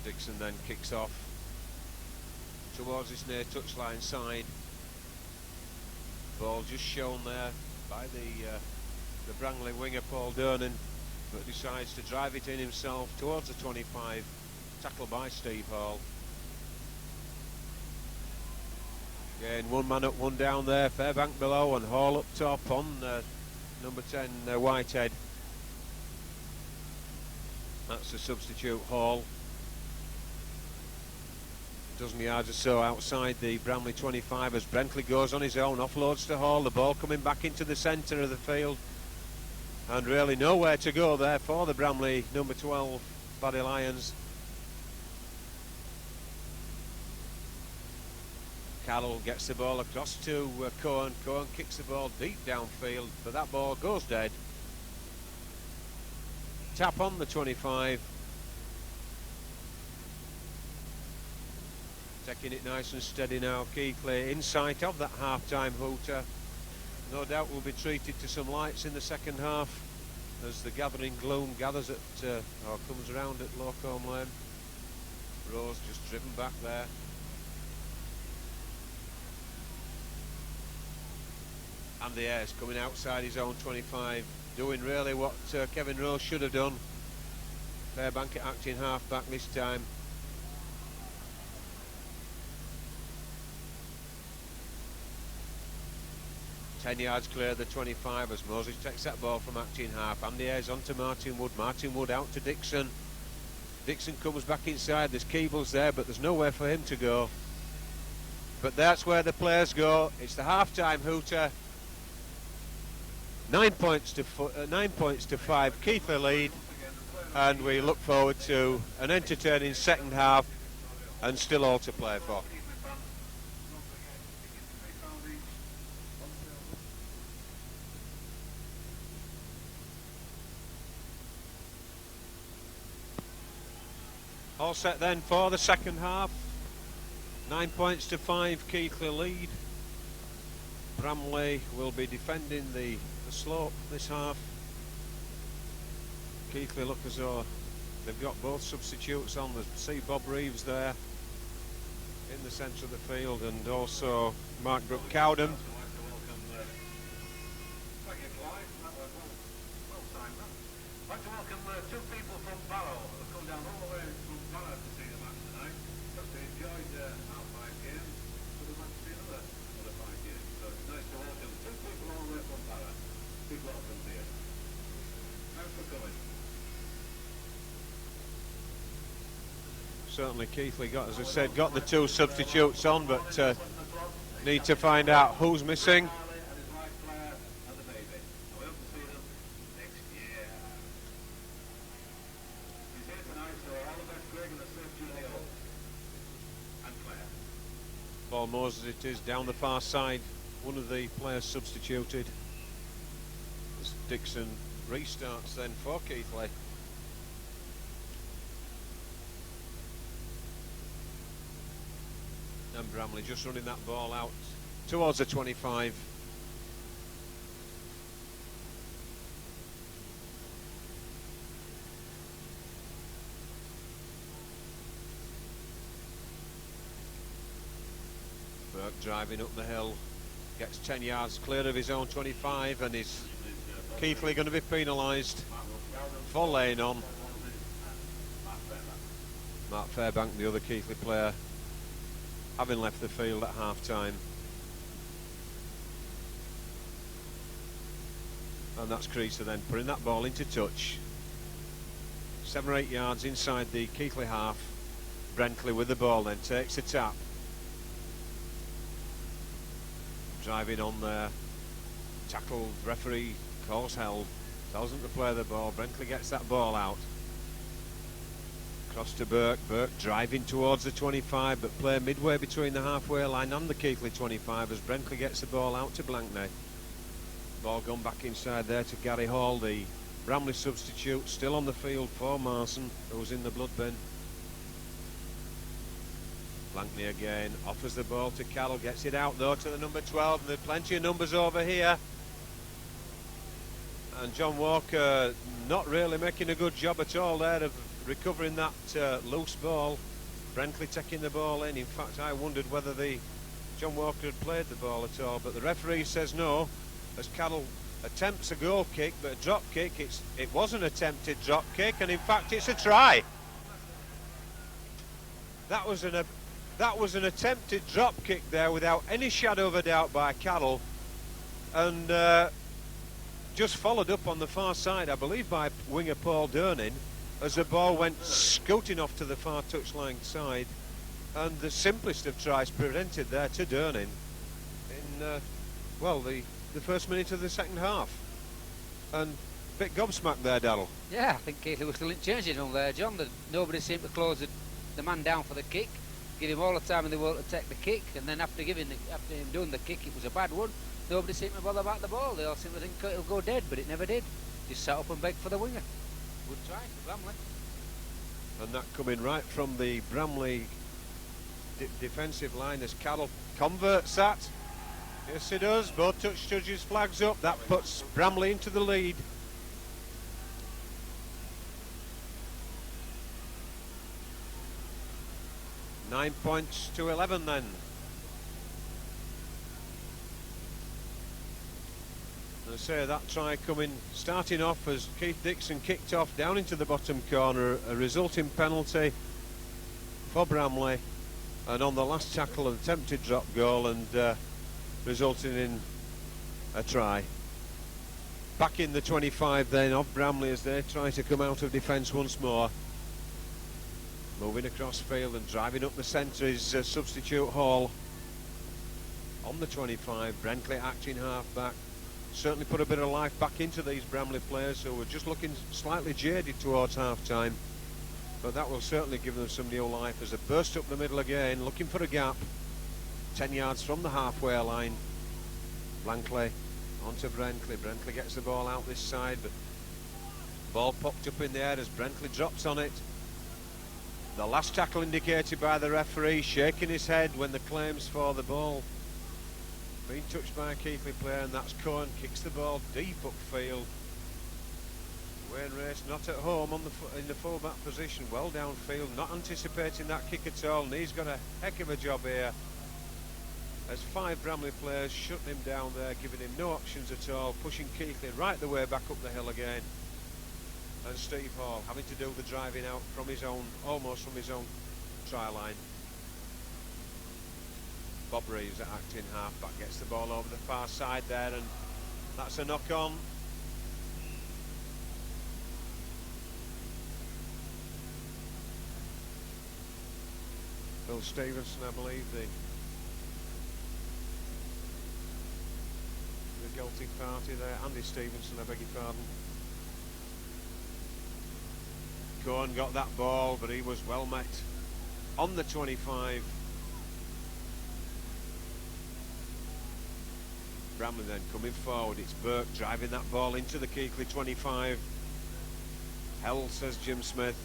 Dixon then kicks off towards his near touchline side. Ball just shown there by the Bramley winger Paul Durnan, but decides to drive it in himself towards the 25, tackled by Steve Hall. Again, one man up, one down there, Fairbank below and Hall up top on number 10 Whitehead. That's the substitute Hall. A dozen yards or so outside the Bramley 25 as Bramley goes on his own, offloads to Hall, the ball coming back into the centre of the field. And really nowhere to go there for the Bramley number 12 Barry Lions. Carroll gets the ball across to Cohen. Cohen kicks the ball deep downfield, but that ball goes dead. Tap on the 25. Taking it nice and steady now, Keighley in sight of that half-time hooter. No doubt will be treated to some lights in the second half as the gathering gloom gathers at or comes around at Lowcombe Lane. Rose just driven back there. Andy Ayres coming outside his own 25, doing really what Kevin Rose should have done. Fairbank acting half-back this time. Ten yards clear of the 25 as Moses takes that ball from acting half. Andy Ayres on to Martin Wood. Martin Wood out to Dixon. Dixon comes back inside. There's Keighley there, but there's nowhere for him to go. But that's where the players go. It's the half-time hooter. 9 points to 5. Keighley lead, and we look forward to an entertaining second half, and still all to play for. All set then for the second half. 9 points to 5, Keighley lead. Bramley will be defending the slope this half. Keighley look as though they've got both substitutes on. See Bob Reeves there in the centre of the field, and also Mark Brook Cowden. I'd like to welcome two people from Barrow who have come down all the way from Barrow to see the match tonight. Because they enjoyed our 5 games, so they want to see another 5 games. So it's nice to welcome two people all the way from Barrow. Big welcome to you. Thanks for coming. Certainly Keighley got, as I said, got the two substitutes on, but need to find out who's missing. Paul Moses it is down the far side. One of the players substituted as Dixon restarts then for Keighley. And Bramley just running that ball out towards the 25. Burke driving up the hill, gets 10 yards clear of his own 25, and is Keighley going to be penalised for laying on. Mark Fairbank, the other Keighley player, having left the field at half-time. And that's Creaser then putting that ball into touch. 7 or 8 yards inside the Keighley half. Bramley with the ball then takes the tap. Driving on there, tackled, referee calls held, tells him to play the ball. Bramley gets that ball out. Cross to Burke, Burke driving towards the 25, but play midway between the halfway line and the Keighley 25 as Bramley gets the ball out to Blankney. Ball gone back inside there to Gary Hall, the Bramley substitute, still on the field for Marson, who's in the blood bin. Blankney again, offers the ball to Carroll, gets it out though to the number 12, and there are plenty of numbers over here. And John Walker not really making a good job at all there of recovering that loose ball. Bramley taking the ball in. In fact, I wondered whether John Walker had played the ball at all, but the referee says no, as Carroll attempts a goal kick, but a drop kick. It was an attempted drop kick, and in fact it's a try. That was an attempted drop kick there without any shadow of a doubt by Carroll, and just followed up on the far side, I believe, by winger Paul Durnin, as the ball went scooting off to the far touchline side, and the simplest of tries prevented there to Durnin in the first minute of the second half. And a bit gobsmacked there, Darrell. Yeah, I think Keighley was still in changing room there, John. Nobody seemed to close the man down for the kick, give him all the time in the world to take the kick, and then after him doing the kick, it was a bad one. Nobody seemed to bother about the ball. They all seemed to think it'll go dead, but it never did. Just sat up and begged for the winger. Good try for Bramley. And that coming right from the Bramley defensive line as Carroll converts that. Yes, he does. Both touch judges flags up. That puts Bramley into the lead. Nine points to 11 then. And I say that try starting off as Keith Dixon kicked off down into the bottom corner, a resulting penalty for Bramley, and on the last tackle an attempted drop goal, and resulting in a try. Back in the 25 then of Bramley as they try to come out of defence once more. Moving across field and driving up the centre is substitute Hall. On the 25, Bramley acting half-back. Certainly put a bit of life back into these Bramley players who were just looking slightly jaded towards half-time. But that will certainly give them some new life as they burst up the middle again, looking for a gap. 10 yards from the halfway line. Blankley onto Bramley. Bramley gets the ball out this side, but ball popped up in the air as Bramley drops on it. The last tackle indicated by the referee, shaking his head when the claims for the ball being touched by a Keighley player, and that's Cohen. Kicks the ball deep upfield. Wayne Race not at home in the full-back position, well downfield, not anticipating that kick at all, and he's got a heck of a job here as 5 Bramley players shutting him down there, giving him no options at all, pushing Keighley right the way back up the hill again, and Steve Hall having to do the driving out from his own, almost from his own try line. Bob Reeves at acting half-back gets the ball over the far side there, and that's a knock-on. Phil Stevenson, I believe, the guilty party there. Andy Stevenson, I beg your pardon. Cohen got that ball, but he was well met on the 25. Bramley then coming forward. It's Burke driving that ball into the Keighley 25. Hell, says Jim Smith.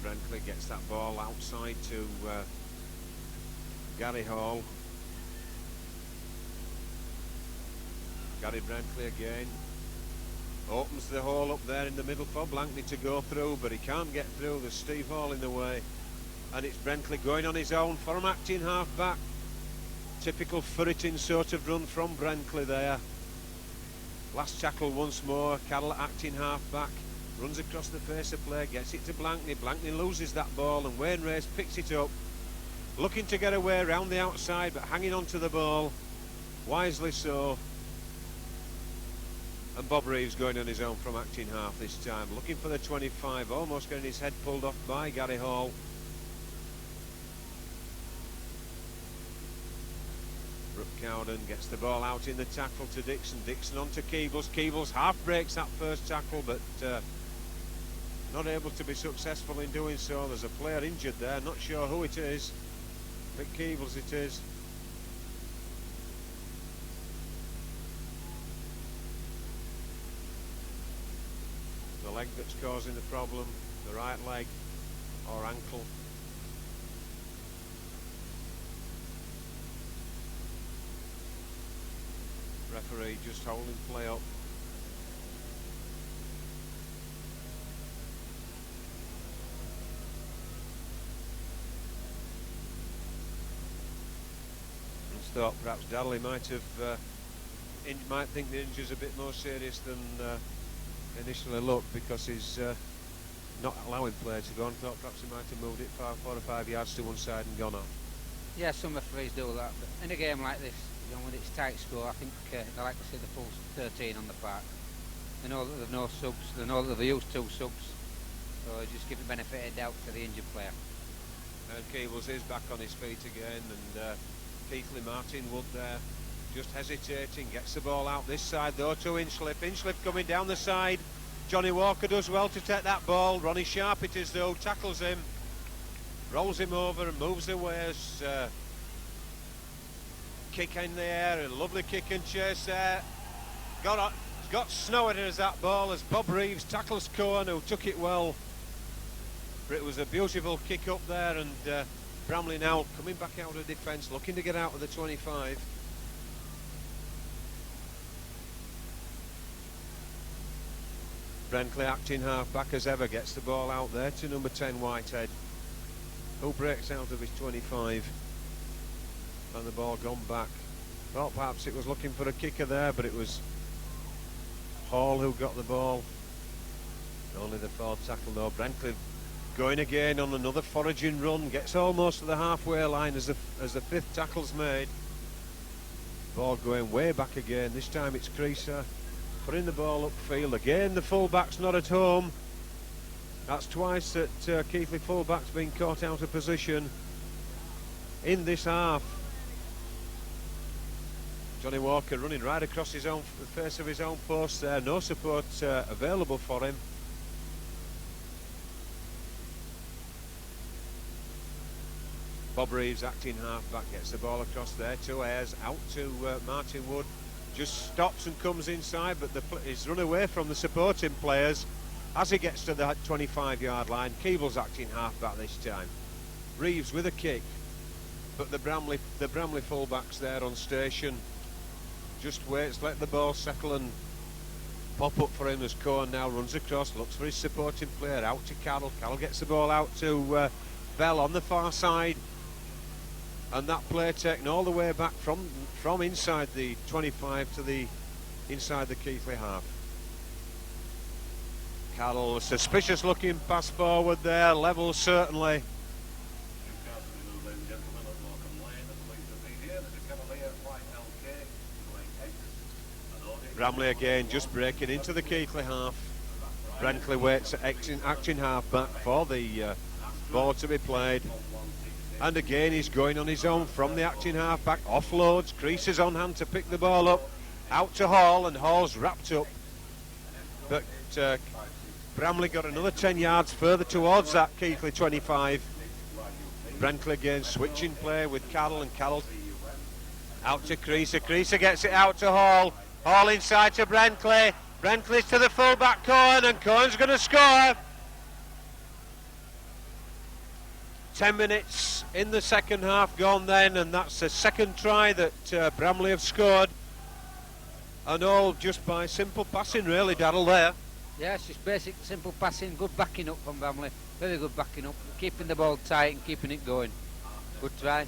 Bramley gets that ball outside to Gary Hall. Gary Bramley again. Opens the hole up there in the middle for Blankley to go through, but he can't get through. There's Steve Hall in the way. And it's Bramley going on his own for him acting half-back. Typical Furritin sort of run from Bramley there. Last tackle once more. Carroll acting half-back. Runs across the face of play, gets it to Blankley. Blankley loses that ball and Wayne Race picks it up. Looking to get away around the outside, but hanging on to the ball. Wisely so. And Bob Reeves going on his own from acting half this time. Looking for the 25, almost getting his head pulled off by Gary Hall. Brooke Cowden gets the ball out in the tackle to Dixon. Dixon on to Keebles. Keebles half breaks that first tackle, but not able to be successful in doing so. There's a player injured there, not sure who it is. Mick Keebles it is. The leg that's causing the problem, the right leg or ankle. Referee just holding play up. Thought perhaps Dudley might have might think the injury's a bit more serious than initially looked, because he's not allowing play to go on. Thought perhaps he might have moved it 4 or 5 yards to one side and gone on. Yeah, some referees do that, but in a game like this, you know, when it's tight score, I think they like to see the full 13 on the park. They know that they've no subs, they know that they've used 2 subs, so just give the benefit of doubt to the injured player. And Keebles is back on his feet again, and Keighley Martin Wood there just hesitating, gets the ball out this side though to Inchliff. Inchliff coming down the side. Johnny Walker does well to take that ball. Ronnie Sharp it is though, tackles him, rolls him over and moves away as kick in the air, a lovely kick and chase there. Got snowed as that ball as Bob Reeves tackles Cohen, who took it well. But it was a beautiful kick up there, and Bramley now coming back out of defence, looking to get out of the 25. Bramley acting half-back as ever, gets the ball out there to number 10 Whitehead, who breaks out of his 25. and the ball gone back. Thought perhaps it was looking for a kicker there, but it was Hall who got the ball. Only the forward tackle though. Bramley going again on another foraging run, gets almost to the halfway line as the fifth tackle's made. Ball going way back again. This time it's Creaser putting the ball upfield. Again the fullback's not at home. That's twice that Keighley fullback's been caught out of position in this half. Johnny Walker running right across the face of his own post there. No support available for him. Bob Reeves, acting half-back, gets the ball across there to Ayres, out to Martin Wood. Just stops and comes inside, but he's run away from the supporting players as he gets to the 25-yard line. Keeble's acting half-back this time. Reeves with a kick, but the Bramley full-back's there on station. Just waits, let the ball settle and pop up for him as Cohen now runs across, looks for his supporting player, out to Carroll. Carroll gets the ball out to Bell on the far side. And that play taken all the way back from inside the 25 to inside the Keighley half. Carroll, a suspicious looking pass forward there, level certainly. Bramley again just breaking into the Keighley half. Bramley waits at acting half back for the ball to be played. And again he's going on his own from the acting half back, offloads, Creases on hand to pick the ball up, out to Hall, and Hall's wrapped up. But Bramley got another 10 yards further towards that Keighley 25. Bramley again switching play with Carroll, and Carroll out to Creaser. Creaser gets it out to Hall. Hall inside to Bramley. Bramley's to the full-back Cohen, and Cohen's going to score. 10 minutes in the second half gone then, and that's the second try that Bramley have scored. And all just by simple passing really, Darrell, there. Yeah, it's just basic, simple passing, good backing up from Bramley. Very good backing up, keeping the ball tight and keeping it going. Good try.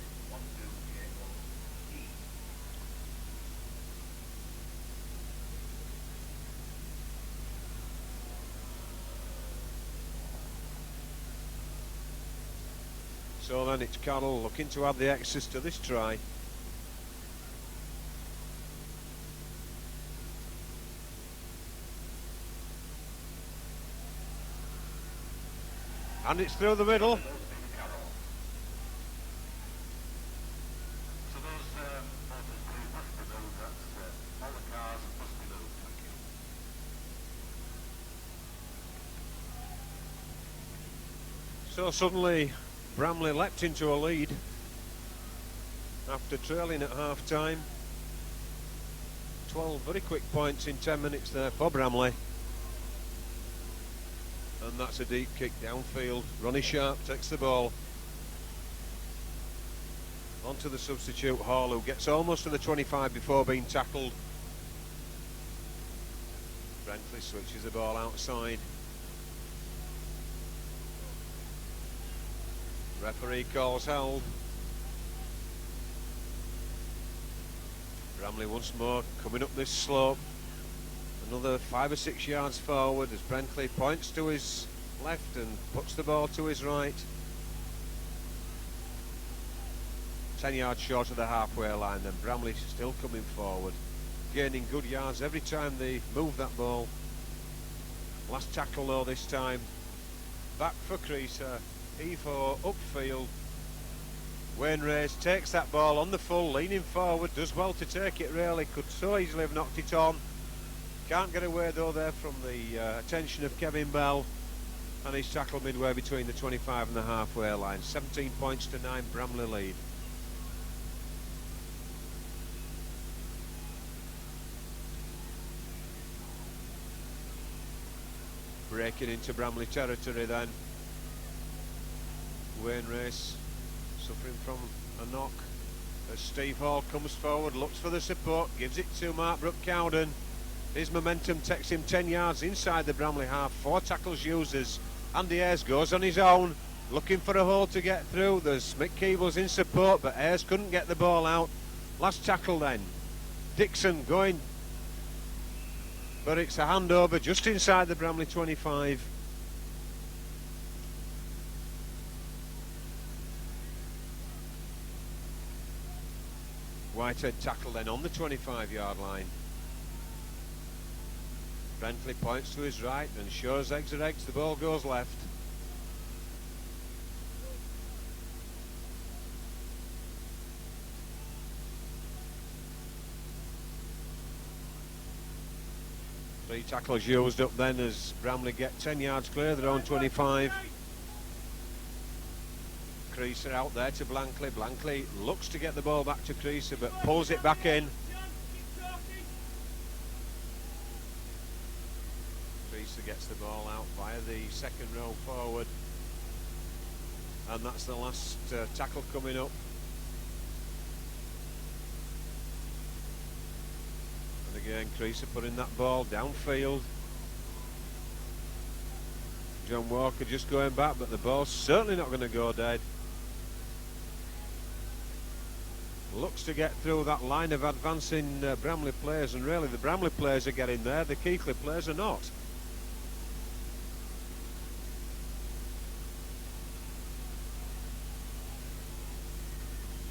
So then it's Carroll looking to add the X's to this try. And it's through the middle. So those motors do must be moved. That's all the cars must be moved. Thank you. So suddenly Bramley leapt into a lead after trailing at half-time. 12 very quick points in 10 minutes there for Bramley. And that's a deep kick downfield. Ronnie Sharp takes the ball. Onto the substitute Hall, who gets almost to the 25 before being tackled. Bramley switches the ball outside. Referee calls held. Bramley once more coming up this slope. Another 5 or 6 yards forward as Bramley points to his left and puts the ball to his right. 10 yards short of the halfway line, then Bramley still coming forward, gaining good yards every time they move that ball. Last tackle though this time. Back for Creaser. Heave-ho, upfield. Wayne Reyes takes that ball on the full, leaning forward, does well to take it really, could so easily have knocked it on. Can't get away though there from the attention of Kevin Bell, and he's tackled midway between the 25 and the halfway line. 17 points to 9, Bramley lead. Breaking into Bramley territory then. Wayne Reyes suffering from a knock as Steve Hall comes forward, looks for the support, gives it to Mark Brooke-Cowden. His momentum takes him 10 yards inside the Bramley half. 4 tackles used as Andy Ayres goes on his own. looking for a hole to get through. There's Mick Keebles in support, but Ayres couldn't get the ball out. Last tackle then. Dixon going, but it's a handover just inside the Bramley 25. Whitehead tackle then on the 25-yard line. Bramley points to his right and shows eggs are eggs. The ball goes left. Three tackles used up then as Bramley get 10 yards clear of their own 25. Creaser out there to Blankley. Blankley looks to get the ball back to Creaser but pulls it back in. Creaser gets the ball out via the second row forward, and that's the last tackle coming up. And again Creaser putting that ball downfield. John Walker just going back, but the ball's certainly not going to go dead. Looks to get through that line of advancing Bramley players, and really the Bramley players are getting there, the Keighley players are not.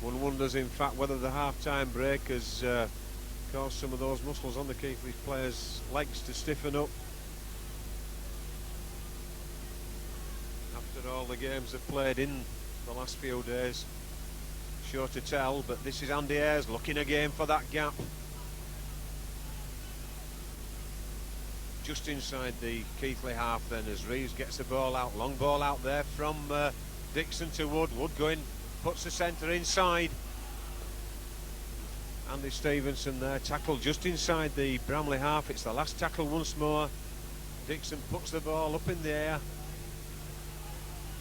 One wonders in fact whether the half-time break has caused some of those muscles on the Keighley players' legs to stiffen up. After all the games they've played in the last few days. Sure to tell, but this is Andy Ayres looking again for that gap. Just inside the Keighley half then as Reeves gets the ball out. Long ball out there from Dixon to Wood. Wood going, puts the centre inside. Andy Stevenson there, tackled just inside the Bramley half. It's the last tackle once more. Dixon puts the ball up in the air.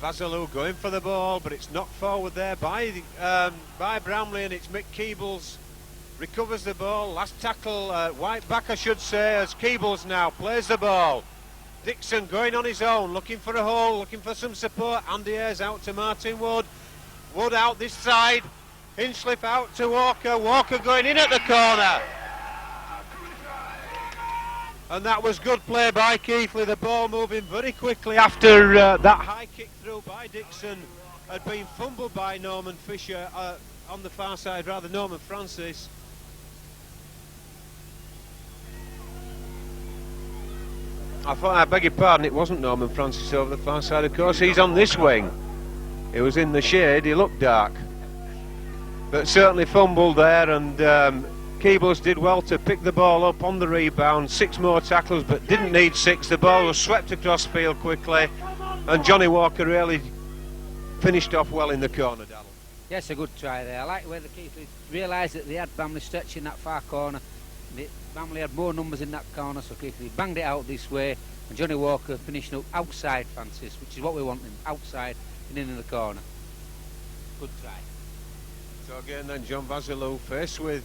Vasilou going for the ball, but it's knocked forward there by Bramley, and it's Mick Keebles recovers the ball. Last tackle, White back I should say, as Keebles now plays the ball. Dixon going on his own, looking for a hole, looking for some support. Andy Ayres out to Martin Wood. Wood out this side. Hinchliffe out to Walker. Walker going in at the corner. And that was good play by Keighley. The ball moving very quickly after that high kick through by Dixon had been fumbled by Norman Fisher on the far side, rather Norman Francis. I beg your pardon, it wasn't Norman Francis over the far side, of course. He's on this wing. He was in the shade, he looked dark. But certainly fumbled there, and Keebles did well to pick the ball up on the rebound. 6 more tackles, but didn't need 6. The ball was swept across field quickly, and Johnny Walker really finished off well in the corner, Darryl. Yes, a good try there. I like the way the Keighley realised that they had Bramley stretching that far corner. Bramley had more numbers in that corner, so Keighley banged it out this way, and Johnny Walker finishing up outside Francis, which is what we want him, outside and in the corner. Good try. So again then John Vasilou faced with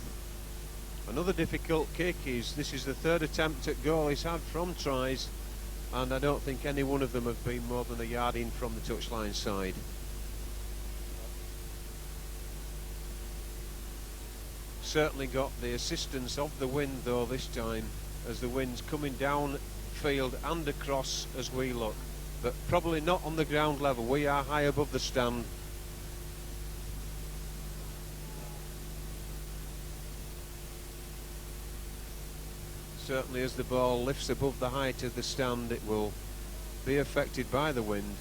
another difficult kick. This is the 3rd attempt at goal he's had from tries, and I don't think any one of them have been more than a yard in from the touchline side. Certainly got the assistance of the wind though this time, as the wind's coming down field and across as we look, but probably not on the ground level. We are high above the stand. Certainly as the ball lifts above the height of the stand, it will be affected by the wind.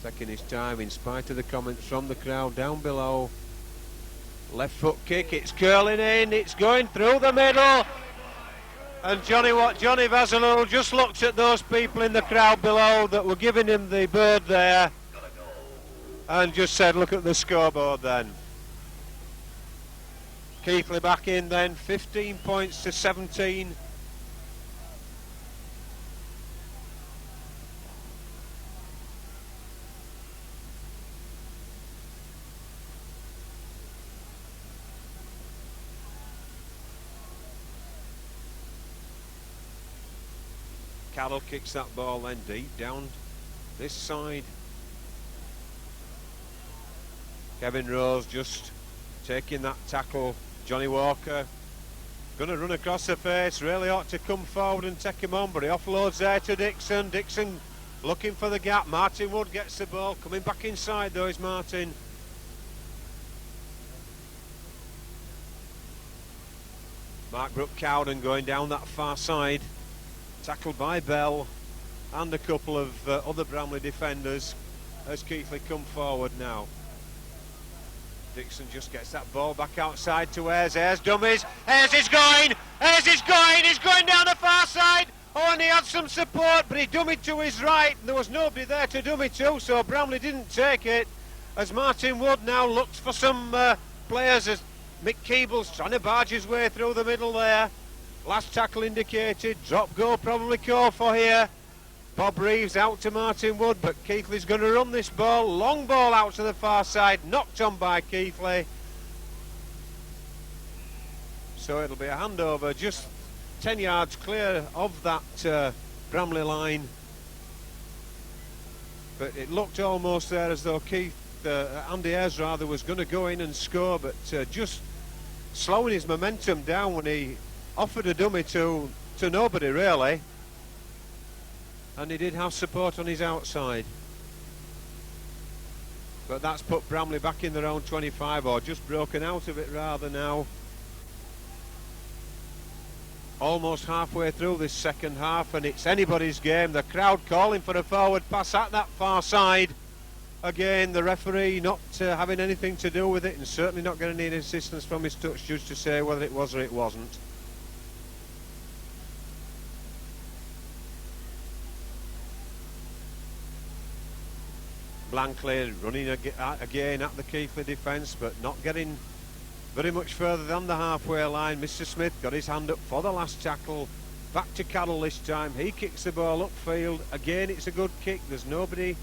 Taking his time in spite of the comments from the crowd down below. Left foot kick, it's curling in, it's going through the middle. And Johnny Vasilou just looked at those people in the crowd below that were giving him the bird there, and just said, look at the scoreboard then. Keighley back in then, 15 points to 17. Carroll kicks that ball then deep down this side. Kevin Rose just taking that tackle. Johnny Walker going to run across the face, really ought to come forward and take him on, but he offloads there to Dixon. Dixon looking for the gap. Martin Wood gets the ball. Coming back inside though is Martin. Mark Brook Cowden going down that far side, tackled by Bell and a couple of other Bramley defenders as Keighley come forward now. Dixon just gets that ball back outside to Ayres. Ayres dummies. Ayres is going. Ayres is going. He's going down the far side. Oh, and he had some support, but he dummied to his right. There was nobody there to dummy to, so Bramley didn't take it. As Martin Wood now looks for some players, as Mick Keeble's trying to barge his way through the middle there. Last tackle indicated. Drop goal probably called for here. Bob Reeves out to Martin Wood, but Keighley's going to run this ball. Long ball out to the far side, knocked on by Keighley. So it'll be a handover just 10 yards clear of that Bramley line. But it looked almost there as though Andy Ayres rather was going to go in and score, but just slowing his momentum down when he offered a dummy to nobody really. And he did have support on his outside. But that's put Bramley back in their own 25, or just broken out of it rather now. Almost halfway through this second half, and it's anybody's game. The crowd calling for a forward pass at that far side. Again, the referee not having anything to do with it, and certainly not getting any assistance from his touch judge to say whether it was or it wasn't. Blankley running again at the Keighley defence, but not getting very much further than the halfway line. Mr. Smith got his hand up for the last tackle. Back to Carroll this time. He kicks the ball upfield. Again, it's a good kick. There's nobody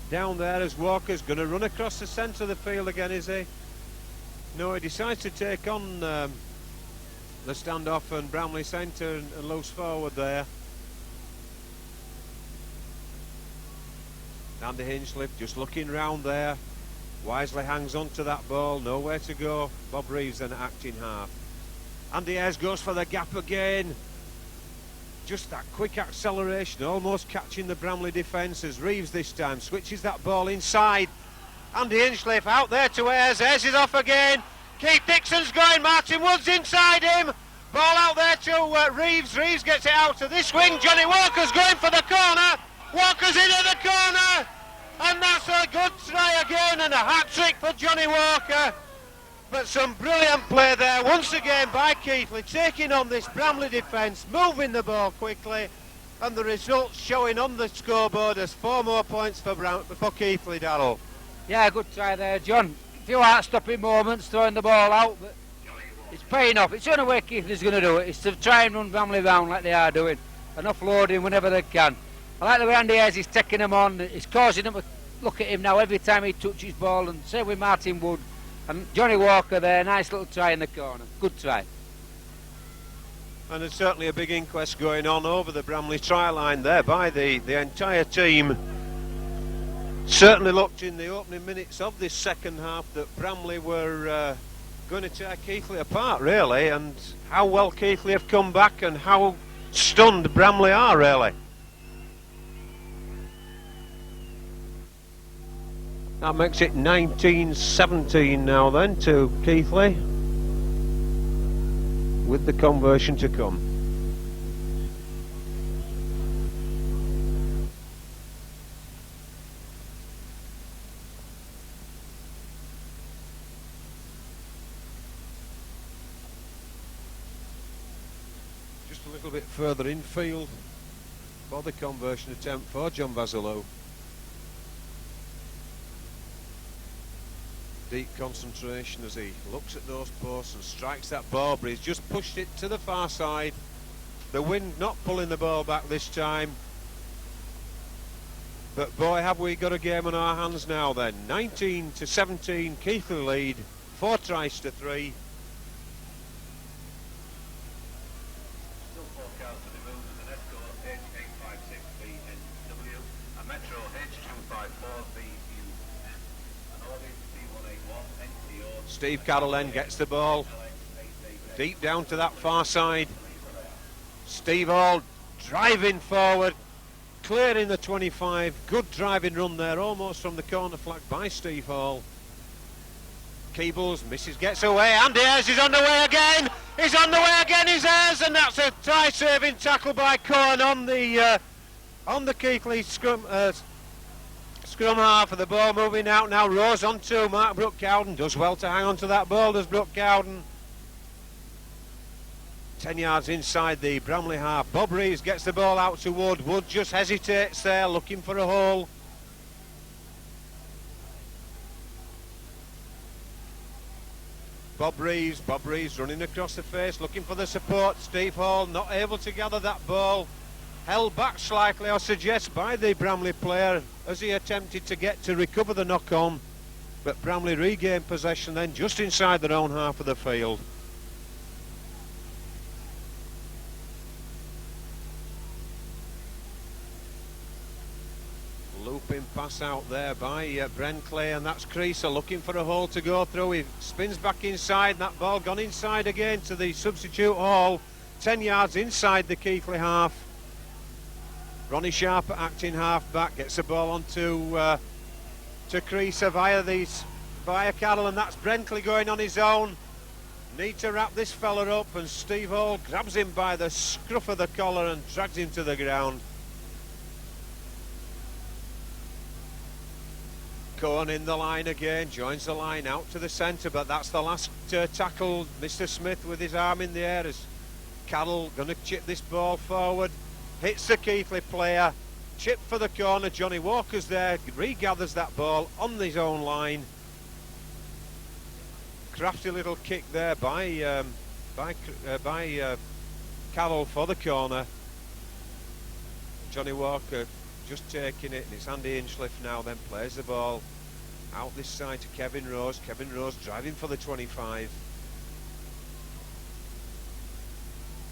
down there as Walker's going to run across the centre of the field again, is he? No, he decides to take on the standoff, and Bramley centre and loose forward there. Andy Hinchcliffe just looking round there. Wisely hangs on to that ball, nowhere to go. Bob Reeves then acting half. Andy Ayres goes for the gap again. Just that quick acceleration, almost catching the Bramley defence as Reeves this time switches that ball inside. Andy Hinchcliffe out there to Ayres. Ayres is off again. Keith Dixon's going. Martin Wood's inside him. Ball out there to Reeves. Reeves gets it out to this wing. Johnny Walker's going for the corner. Walker's into the corner, and that's a good try again, and a hat-trick for Johnny Walker. But some brilliant play there once again by Keighley, taking on this Bramley defence, moving the ball quickly, and the results showing on the scoreboard as 4 more points for Keighley, Darrell. Yeah, good try there, John. A few heart-stopping moments throwing the ball out, but it's paying off. It's the only way Keighley's going to do it, is to try and run Bramley round like they are doing, and offloading whenever they can. I like the way Andy Ayres is taking them on. It's causing them to look at him now every time he touches ball, and same with Martin Wood and Johnny Walker there. Nice little try in the corner. Good try. And there's certainly a big inquest going on over the Bramley try line there by the entire team. Certainly looked in the opening minutes of this second half that Bramley were going to tear Keighley apart really, and how well Keighley have come back and how stunned Bramley are really. That makes it 19-17 now then to Keighley, with the conversion to come. Just a little bit further infield for the conversion attempt for John Vassalou. Deep concentration as he looks at those posts and strikes that ball, but he's just pushed it to the far side. The wind not pulling the ball back this time. But boy, have we got a game on our hands now then. 19-17, Keighley lead, 4 tries to 3. Still forecast to be moved as an escort, 885 Metro H254BU. An Audi C181 NTO. Steve Carroll then gets the ball deep down to that far side. Steve Hall driving forward, clearing the 25. Good driving run there, almost from the corner flag by Steve Hall. Keebles misses, gets away. Andy Ayres is on the way again. He's on the way again. He's Ayres, and that's a try-saving tackle by Cohen on the Keighley scrum half of the ball. Moving out now. Rose onto Mark Brooke Cowden. Does well to hang on to that ball. Does Brooke Cowden. 10 yards inside the Bramley half. Bob Reeves gets the ball out to Wood. Wood just hesitates there, looking for a hole. Bob Reeves running across the face, looking for the support. Steve Hall not able to gather that ball. Held back slightly, I suggest, by the Bramley player as he attempted to get to recover the knock-on. But Bramley regained possession then just inside their own half of the field. Looping pass out there by Bramley, and that's Creaser looking for a hole to go through. He spins back inside, that ball gone inside again to the substitute Hall. 10 yards inside the Keighley half. Ronnie Sharp, acting half-back, gets the ball onto to Creaser via Carroll, and that's Bramley going on his own. Need to wrap this fella up, and Steve Hall grabs him by the scruff of the collar and drags him to the ground. Cohen in the line again, joins the line out to the centre, but that's the last tackle. Mr. Smith with his arm in the air as Carroll going to chip this ball forward. Hits the Keighley player, chip for the corner. Johnny Walker's there, regathers that ball on his own line. Crafty little kick there by Carroll for the corner. Johnny Walker just taking it, and it's Andy Hinchcliffe now then plays the ball out this side to Kevin Rose. Kevin Rose driving for the 25.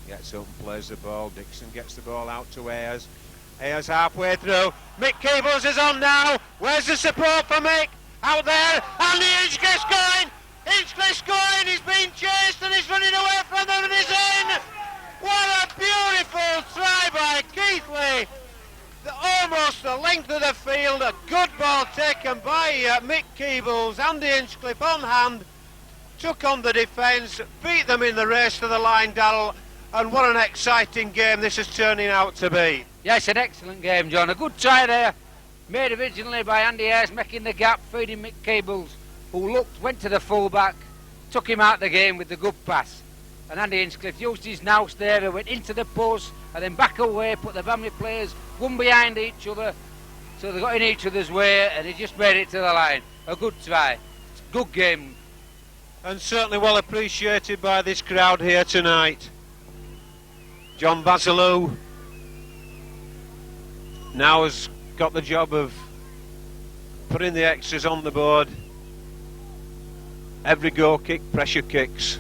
Gets up and plays the ball. Dixon gets the ball out to Ayres. Ayres halfway through. Mick Keebles is on now. Where's the support for Mick? Out there. Andy Hinchcliffe's going. Hinchcliffe's going. He's being chased and he's running away from them and he's in. What a beautiful try by Keighley. Almost the length of the field. A good ball taken by Mick Keebles. Andy Hinchcliffe on hand. Took on the defence. Beat them in the race to the line, Darrell. And what an exciting game this is turning out to be. Yes, an excellent game, John. A good try there, made originally by Andy Ayres, making the gap, feeding Mick Keebles, who went to the full-back, took him out of the game with the good pass. And Andy Hinchcliffe used his nous there, and went into the post, and then back away, put the Bramley players one behind each other, so they got in each other's way, and he just made it to the line. A good try. Good game. And certainly well appreciated by this crowd here tonight. John Basilou now has got the job of putting the extras on the board. Every goal kick, pressure kicks.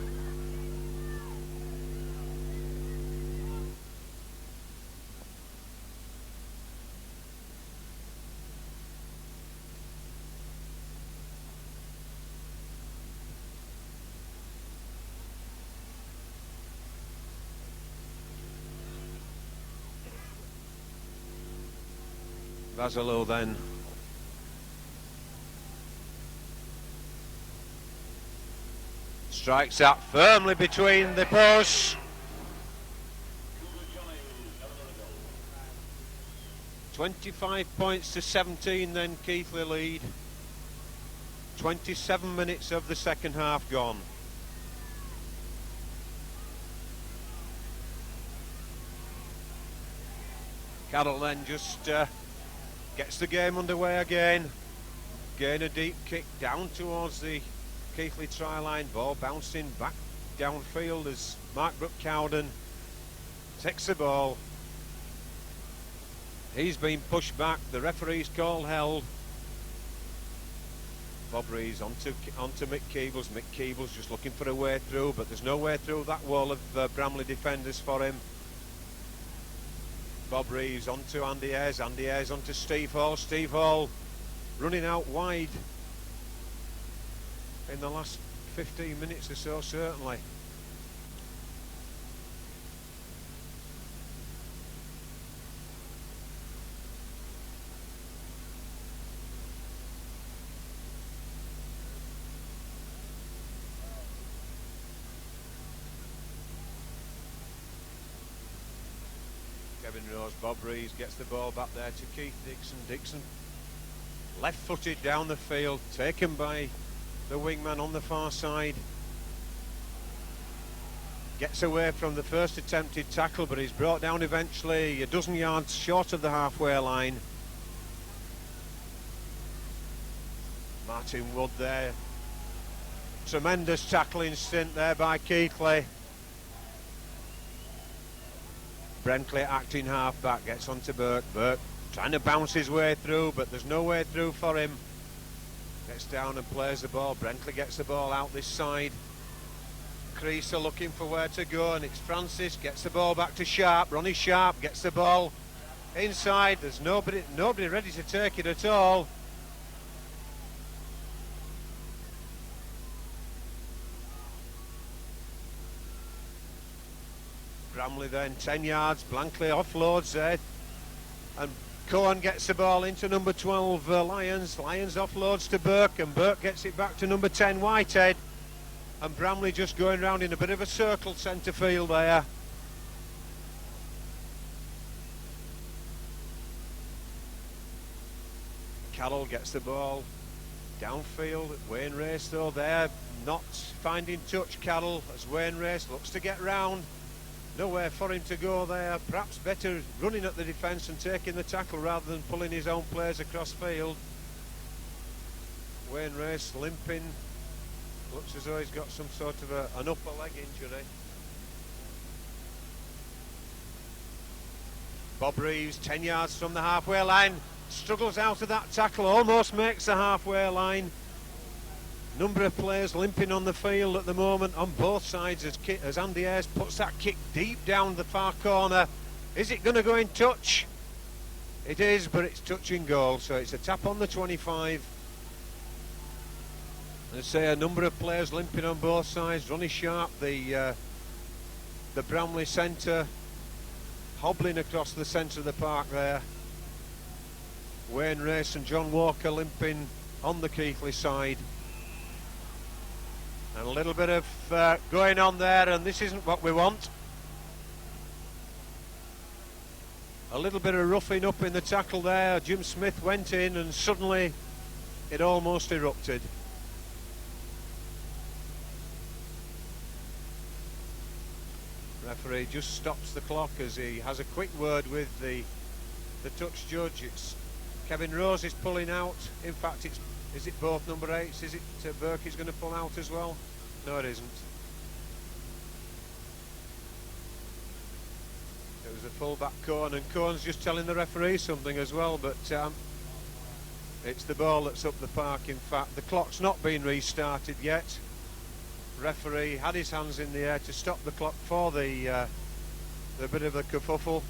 Basilou then strikes that firmly between the posts. 25 points to 17 then Keighley lead. 27 minutes of the second half gone. Carroll then just gets the game underway again. Gain a deep kick down towards the Keighley try line. Ball bouncing back downfield as Mark Brooke Cowden takes the ball. He's been pushed back. The referee's call held. Bob Reeves onto Mick Keebles. Mick Keebles just looking for a way through, but there's no way through that wall of Bramley defenders for him. Bob Reeves onto Andy Ayres onto Steve Hall running out wide in the last 15 minutes or so, certainly. Kevin Rose, Bob Reeves gets the ball back there to Keith Dixon. Dixon left-footed down the field, taken by the wingman on the far side. Gets away from the first attempted tackle, but he's brought down eventually a dozen yards short of the halfway line. Martin Wood there. Tremendous tackling stint there by Keighley. Bramley acting half-back, gets onto Burke. Burke trying to bounce his way through, but there's no way through for him. Gets down and plays the ball. Bramley gets the ball out this side. Creaser looking for where to go, and it's Francis. Gets the ball back to Sharp. Ronnie Sharp gets the ball inside. There's nobody ready to take it at all. Bramley then 10 yards, blankly offloads there, and Cohen gets the ball into number 12 Lyons. Lyons offloads to Burke, and Burke gets it back to number 10 Whitehead, and Bramley just going round in a bit of a circle centre field there. Carroll gets the ball downfield. Wayne Race though there, not finding touch. Carroll as Wayne Race looks to get round. Nowhere for him to go there. Perhaps better running at the defence and taking the tackle rather than pulling his own players across field. Wayne Race limping. Looks as though he's got some sort of an upper leg injury. Bob Reeves 10 yards from the halfway line. Struggles out of that tackle. Almost makes the halfway line. Number of players limping on the field at the moment on both sides as Andy Ayres puts that kick deep down the far corner. Is it going to go in touch? It is, but it's touching goal, so it's a tap on the 25. Let's say a number of players limping on both sides. Ronnie Sharp, the Bramley centre, hobbling across the centre of the park there. Wayne Race and John Walker limping on the Keighley side. And a little bit of going on there, and this isn't what we want. A little bit of roughing up in the tackle there. Jim Smith went in and suddenly it almost erupted. Referee just stops the clock as he has a quick word with the touch judge. It's Kevin Rose is pulling out. In fact, is it both number 8s? Is it Burke is going to pull out as well? No, it isn't. It was a full-back Cohen, and Cohen's just telling the referee something as well, but it's the ball that's up the park. In fact, the clock's not been restarted yet. Referee had his hands in the air to stop the clock for the bit of a kerfuffle,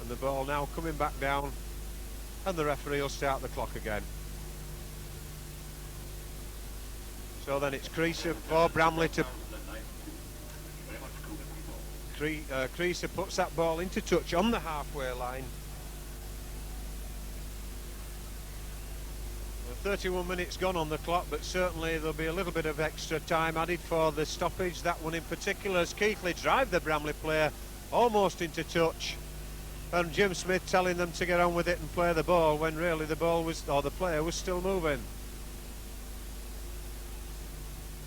and the ball now coming back down, and the referee will start the clock again. So then it's Creaser for Bramley to... Creaser puts that ball into touch on the halfway line. 31 minutes gone on the clock, but certainly there'll be a little bit of extra time added for the stoppage. That one in particular, as Keighley drive the Bramley player almost into touch, and Jim Smith telling them to get on with it and play the ball when really the ball was, or the player was still moving.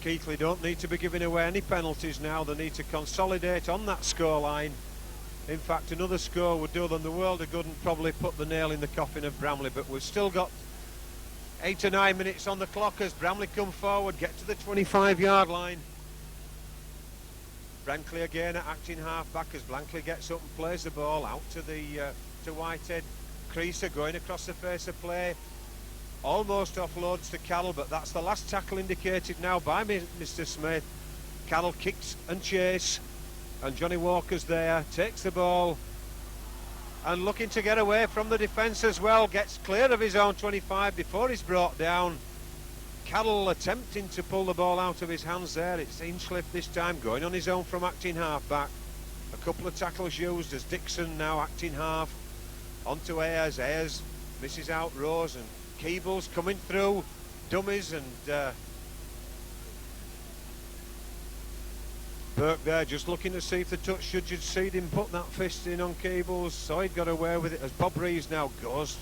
Keighley don't need to be giving away any penalties now. They need to consolidate on that scoreline. In fact, another score would do them the world of good and probably put the nail in the coffin of Bramley, but we've still got 8 or 9 minutes on the clock as Bramley come forward, get to the 25-yard line. Bramley again acting half-back as Bramley gets up and plays the ball out to to Whitehead. Creaser going across the face of play, almost offloads to Carroll, but that's the last tackle indicated now by Mr. Smith. Carroll kicks and chase, and Johnny Walker's there, takes the ball and looking to get away from the defence as well. Gets clear of his own 25 before he's brought down. Cadell attempting to pull the ball out of his hands there. It's Hinchcliffe this time going on his own from acting half-back. A couple of tackles used as Dixon now acting half. Onto Ayres. Ayres misses out Rose, and Keible's coming through. Dummies, and Burke there just looking to see if the touch judge had seen him put that fist in on Keible's, so he'd got away with it as Bob Reeves now goes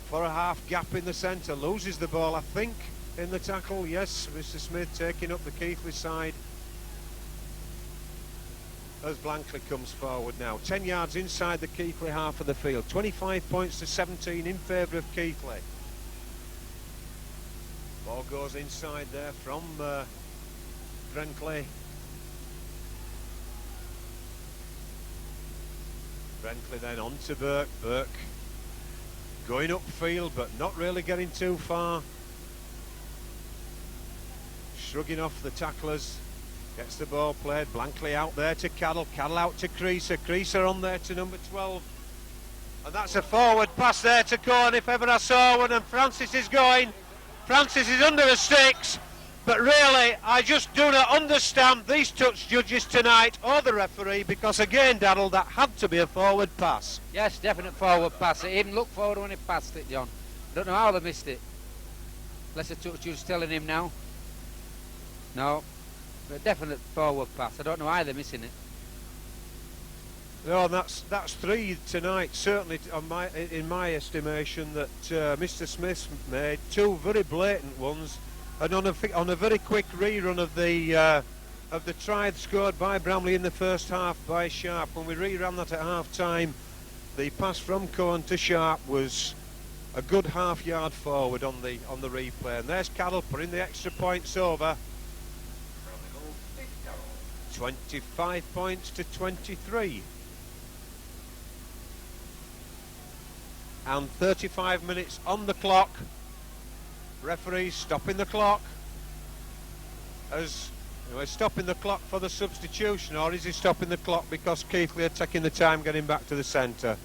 for a half gap in the centre, loses the ball I think in the tackle. Yes, Mr. Smith taking up the Keighley side as Blankley comes forward now. 10 yards inside the Keighley half of the field. 25 points to 17 in favour of Keighley. Ball goes inside there from Brenkley. Brenkley then on to Burke. Burke going upfield but not really getting too far. Shrugging off the tacklers. Gets the ball played. Blankley out there to Cadell. Cadell out to Creaser. Creaser on there to number 12. And that's a forward pass there to Cohen if ever I saw one. And Francis is going. Francis is under the sticks. But really, I just do not understand these touch judges tonight or the referee, because again, Daddle, that had to be a forward pass. Yes, definite forward pass. He even looked forward when he passed it, John. I don't know how they missed it. Unless the touch judge is telling him now. No. A definite forward pass. I don't know why they're missing it. No, that's 3 tonight, certainly in my estimation, that Mr. Smith made 2 very blatant ones, and on a very quick rerun of the try scored by Bramley in the first half by Sharp. When we reran that at half time, the pass from Cohen to Sharp was a good half yard forward on the replay. And there's Cadell putting the extra points over. 25 points to 23. And 35 minutes on the clock. Referees stopping the clock. As you know, is stopping the clock for the substitution, or is he stopping the clock because Keighley are taking the time getting back to the centre?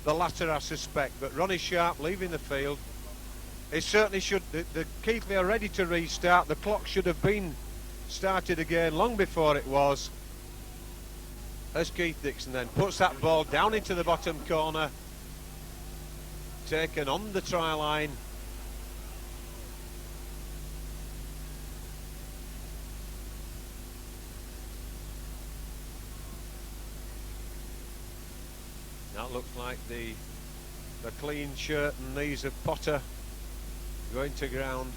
The latter, I suspect. But Ronnie Sharp leaving the field. It certainly should. The Keighley are ready to restart. The clock should have been started again long before it was, as Keith Dixon then puts that ball down into the bottom corner, taken on the try line. That looks like the clean shirt and knees of Potter going to ground.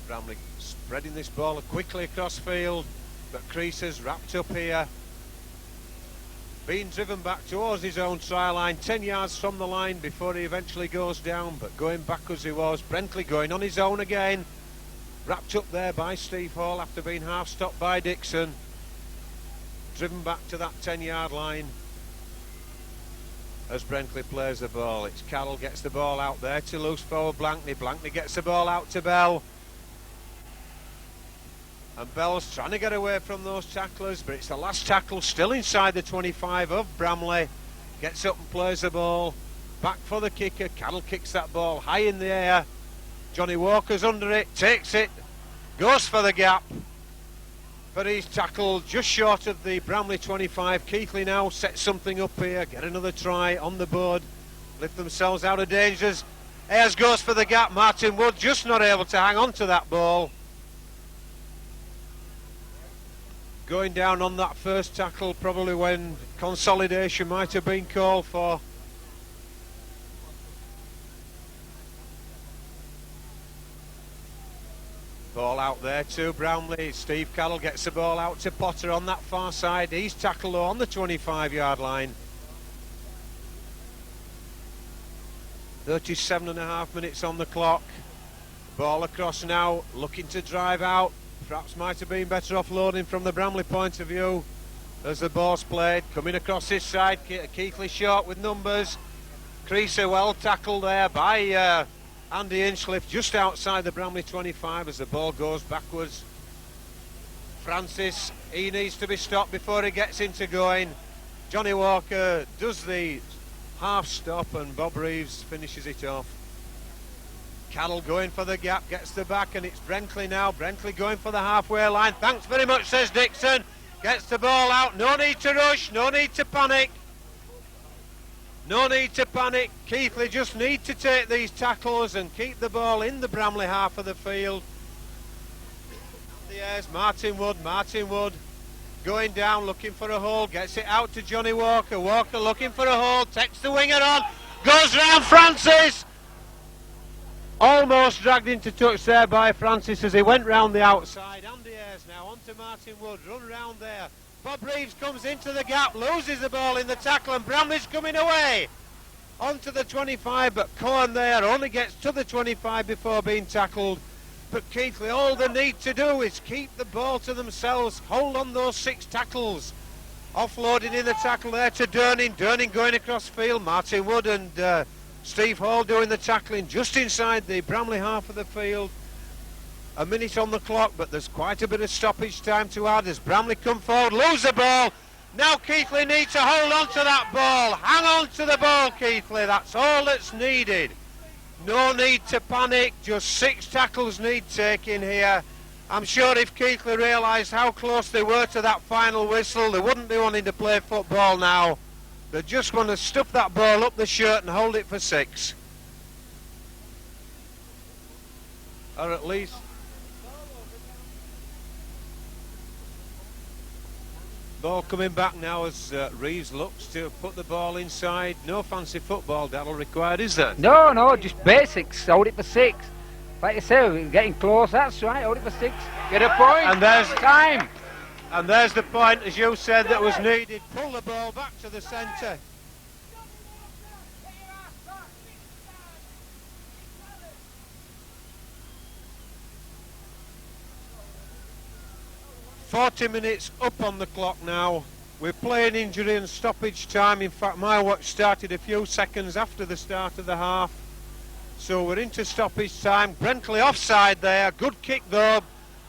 Bramley spreading this ball quickly across field, but Creaser's wrapped up here. Being driven back towards his own try line, 10 yards from the line before he eventually goes down, but going backwards he was. Brentley going on his own again. Wrapped up there by Steve Hall after being half stopped by Dixon. Driven back to that 10-yard line as Brentley plays the ball. It's Cadell gets the ball out there to loose forward Blankley. Blankley gets the ball out to Bell. And Bell's trying to get away from those tacklers, but it's the last tackle still inside the 25 of Bramley. Gets up and plays the ball. Back for the kicker. Cadell kicks that ball high in the air. Johnny Walker's under it, takes it, goes for the gap. But he's tackled just short of the Bramley 25. Keighley now sets something up here, get another try on the board, lift themselves out of dangers. Ayres goes for the gap. Martin Wood just not able to hang on to that ball. Going down on that first tackle, probably when consolidation might have been called for. Ball out there to Bramley. Steve Cadell gets the ball out to Potter on that far side. He's tackled on the 25-yard line. 37.5 minutes on the clock. Ball across now, looking to drive out. Perhaps might have been better off loading from the Bramley point of view as the ball's played. Coming across this side, Keighley short with numbers. Creaser well tackled there by Andy Hinchcliffe just outside the Bramley 25 as the ball goes backwards. Francis, he needs to be stopped before he gets into going. Johnny Walker does the half stop and Bob Reeves finishes it off. Carroll going for the gap, gets the back, and it's Bramley now. Bramley going for the halfway line. Thanks very much, says Dixon. Gets the ball out. No need to rush, no need to panic. No need to panic. Keighley just need to take these tackles and keep the ball in the Bramley half of the field. Martin Wood going down, looking for a hole, gets it out to Johnny Walker. Walker looking for a hole, takes the winger on, goes round Francis. Almost dragged into touch there by Francis as he went round the outside. Andy Ayres now onto Martin Wood, run round there. Bob Reeves comes into the gap, loses the ball in the tackle, and Bramley's coming away onto the 25, but Cohen there only gets to the 25 before being tackled. But Keighley, all they need to do is keep the ball to themselves, hold on those 6 tackles. Offloading in the tackle there to Durning going across field. Martin Wood and Steve Hall doing the tackling just inside the Bramley half of the field. A minute on the clock, but there's quite a bit of stoppage time to add as Bramley come forward, lose the ball. Now Keighley needs to hold on to that ball. Hang on to the ball, Keighley. That's all that's needed. No need to panic, just 6 tackles need taking here. I'm sure if Keighley realised how close they were to that final whistle, they wouldn't be wanting to play football now. They just want to stuff that ball up the shirt and hold it for 6. Or at least... Ball coming back now as Reeves looks to put the ball inside. No fancy football, Daryl, required, is there? No, just basics. Hold it for 6. Like you say, we're getting close. That's right. Hold it for 6. Get a point. And there's time. And there's the point, as you said, that was needed. Pull the ball back to the centre. ...40 minutes up on the clock now. We're playing injury and stoppage time. In fact, my watch started a few seconds after the start of the half. So we're into stoppage time. Bramley offside there. Good kick though.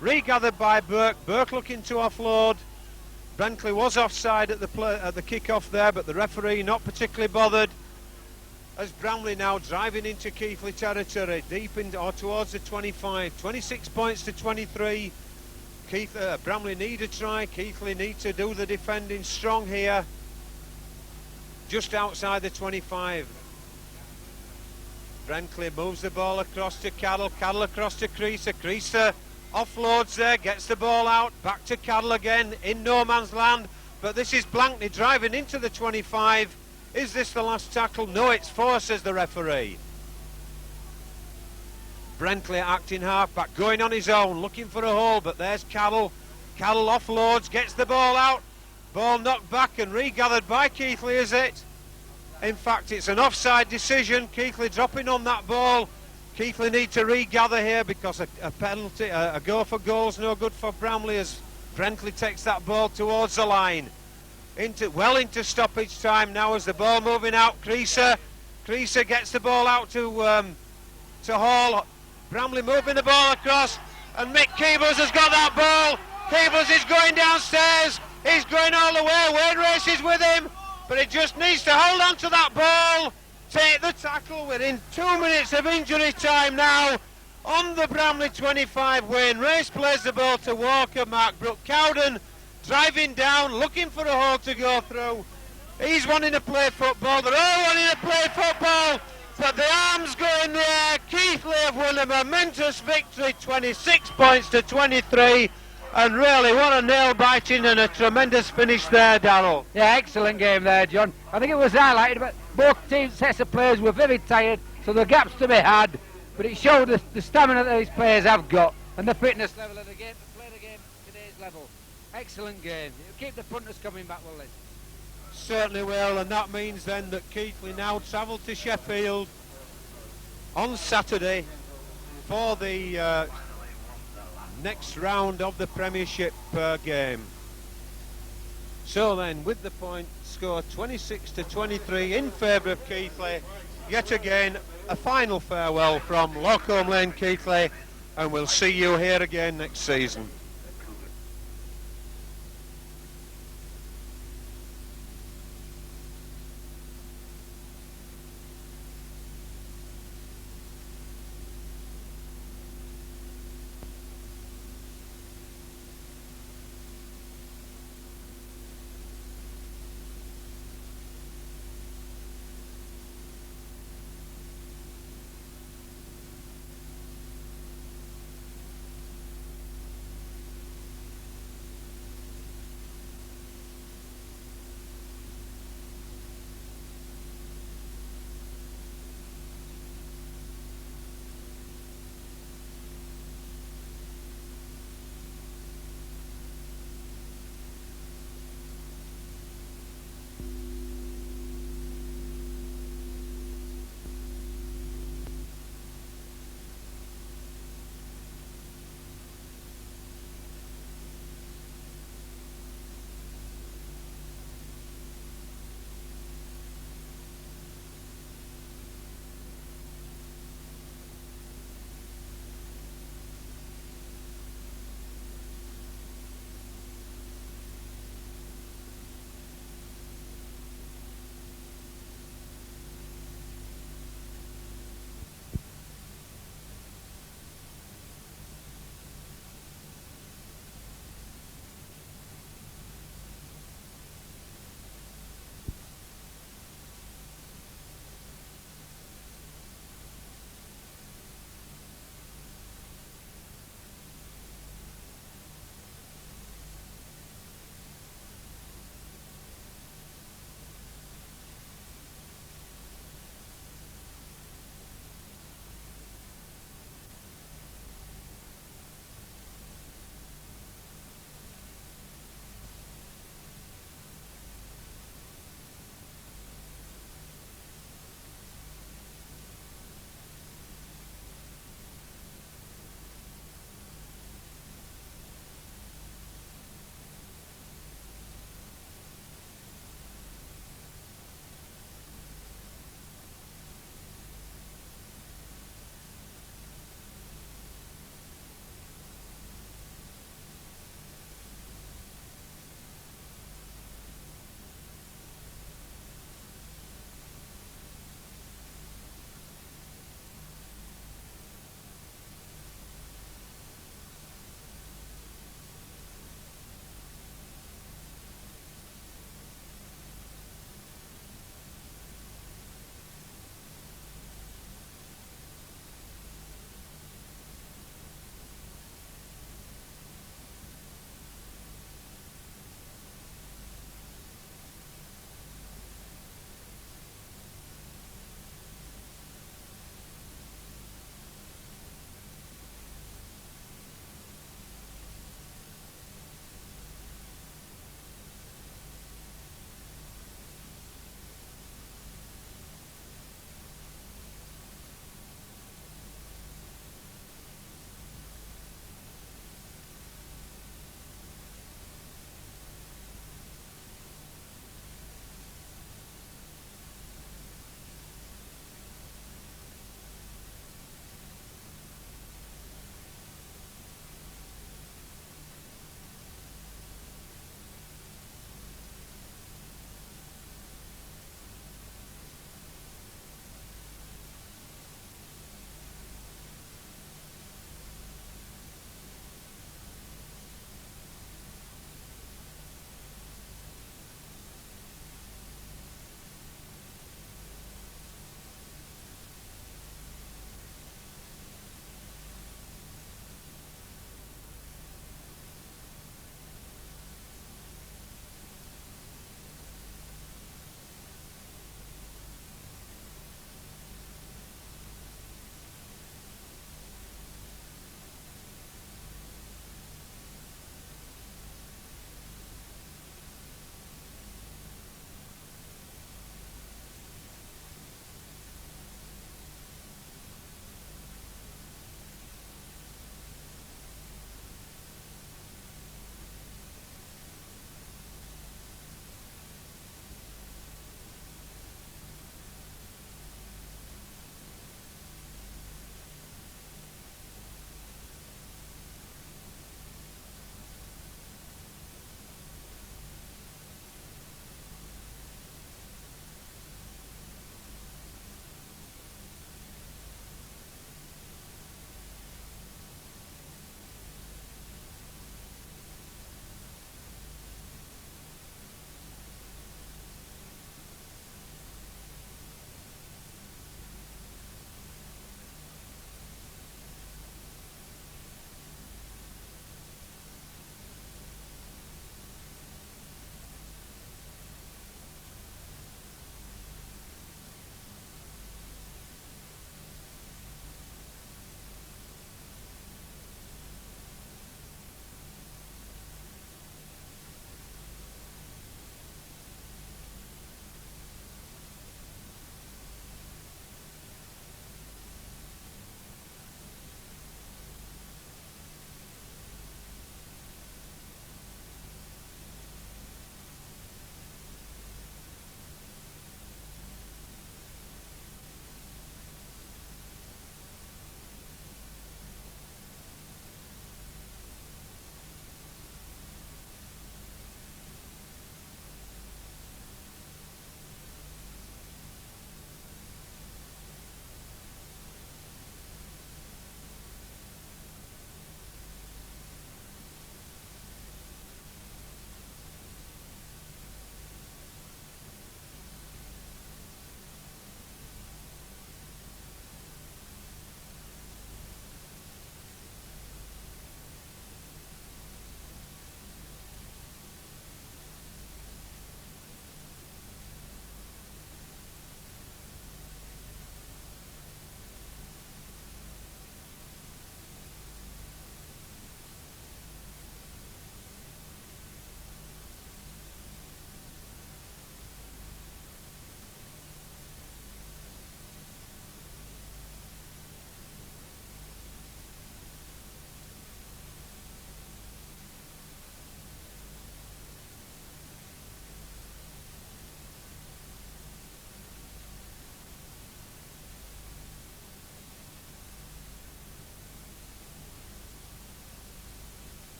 Regathered by Burke. Burke looking to offload. Bramley was offside at the kick-off there, but the referee not particularly bothered. As Bramley now driving into Keighley territory, deep in or towards the 25. 26 points to 23. Bramley need a try. Keighley need to do the defending strong here. Just outside the 25. Bramley moves the ball across to Carroll. Carroll across to Creaser. Creaser offloads there, gets the ball out. Back to Carroll again in no man's land. But this is Blankney driving into the 25. Is this the last tackle? No, it's 4, says the referee. Bramley acting half-back, going on his own, looking for a hole, but there's Carroll. Carroll offloads, gets the ball out. Ball knocked back and regathered by Keighley, is it? In fact, it's an offside decision. Keighley dropping on that ball. Keighley need to regather here because a penalty, a go for goal's no good for Bramley as Bramley takes that ball towards the line. Into stoppage time now as the ball moving out. Creaser gets the ball out to Hall. Bramley moving the ball across, and Mick Keebles has got that ball. Keebles is going downstairs. He's going all the way. Wayne Race is with him, but he just needs to hold on to that ball. Take the tackle. We're in 2 minutes of injury time now. On the Bramley 25, Wayne Race plays the ball to Walker. Mark Brooke-Cowden driving down, looking for a hole to go through. He's wanting to play football. They're all wanting to play football. But the arms going there. Keighley have won a momentous victory, 26 points to 23. And really, what a nail-biting and a tremendous finish there, Darryl. Yeah, excellent game there, John. I think it was highlighted, but both teams, sets of players were very tired, so the gaps to be had. But it showed the stamina that these players have got and the fitness level of the game to play the game at today's level. Excellent game. It'll keep the punters coming back, will it? Certainly will, and that means then that Keighley now travel to Sheffield on Saturday for the next round of the Premiership game. So then, with the point score 26 to 23 in favour of Keighley, yet again a final farewell from Lochholme Lane Keighley, and we'll see you here again next season.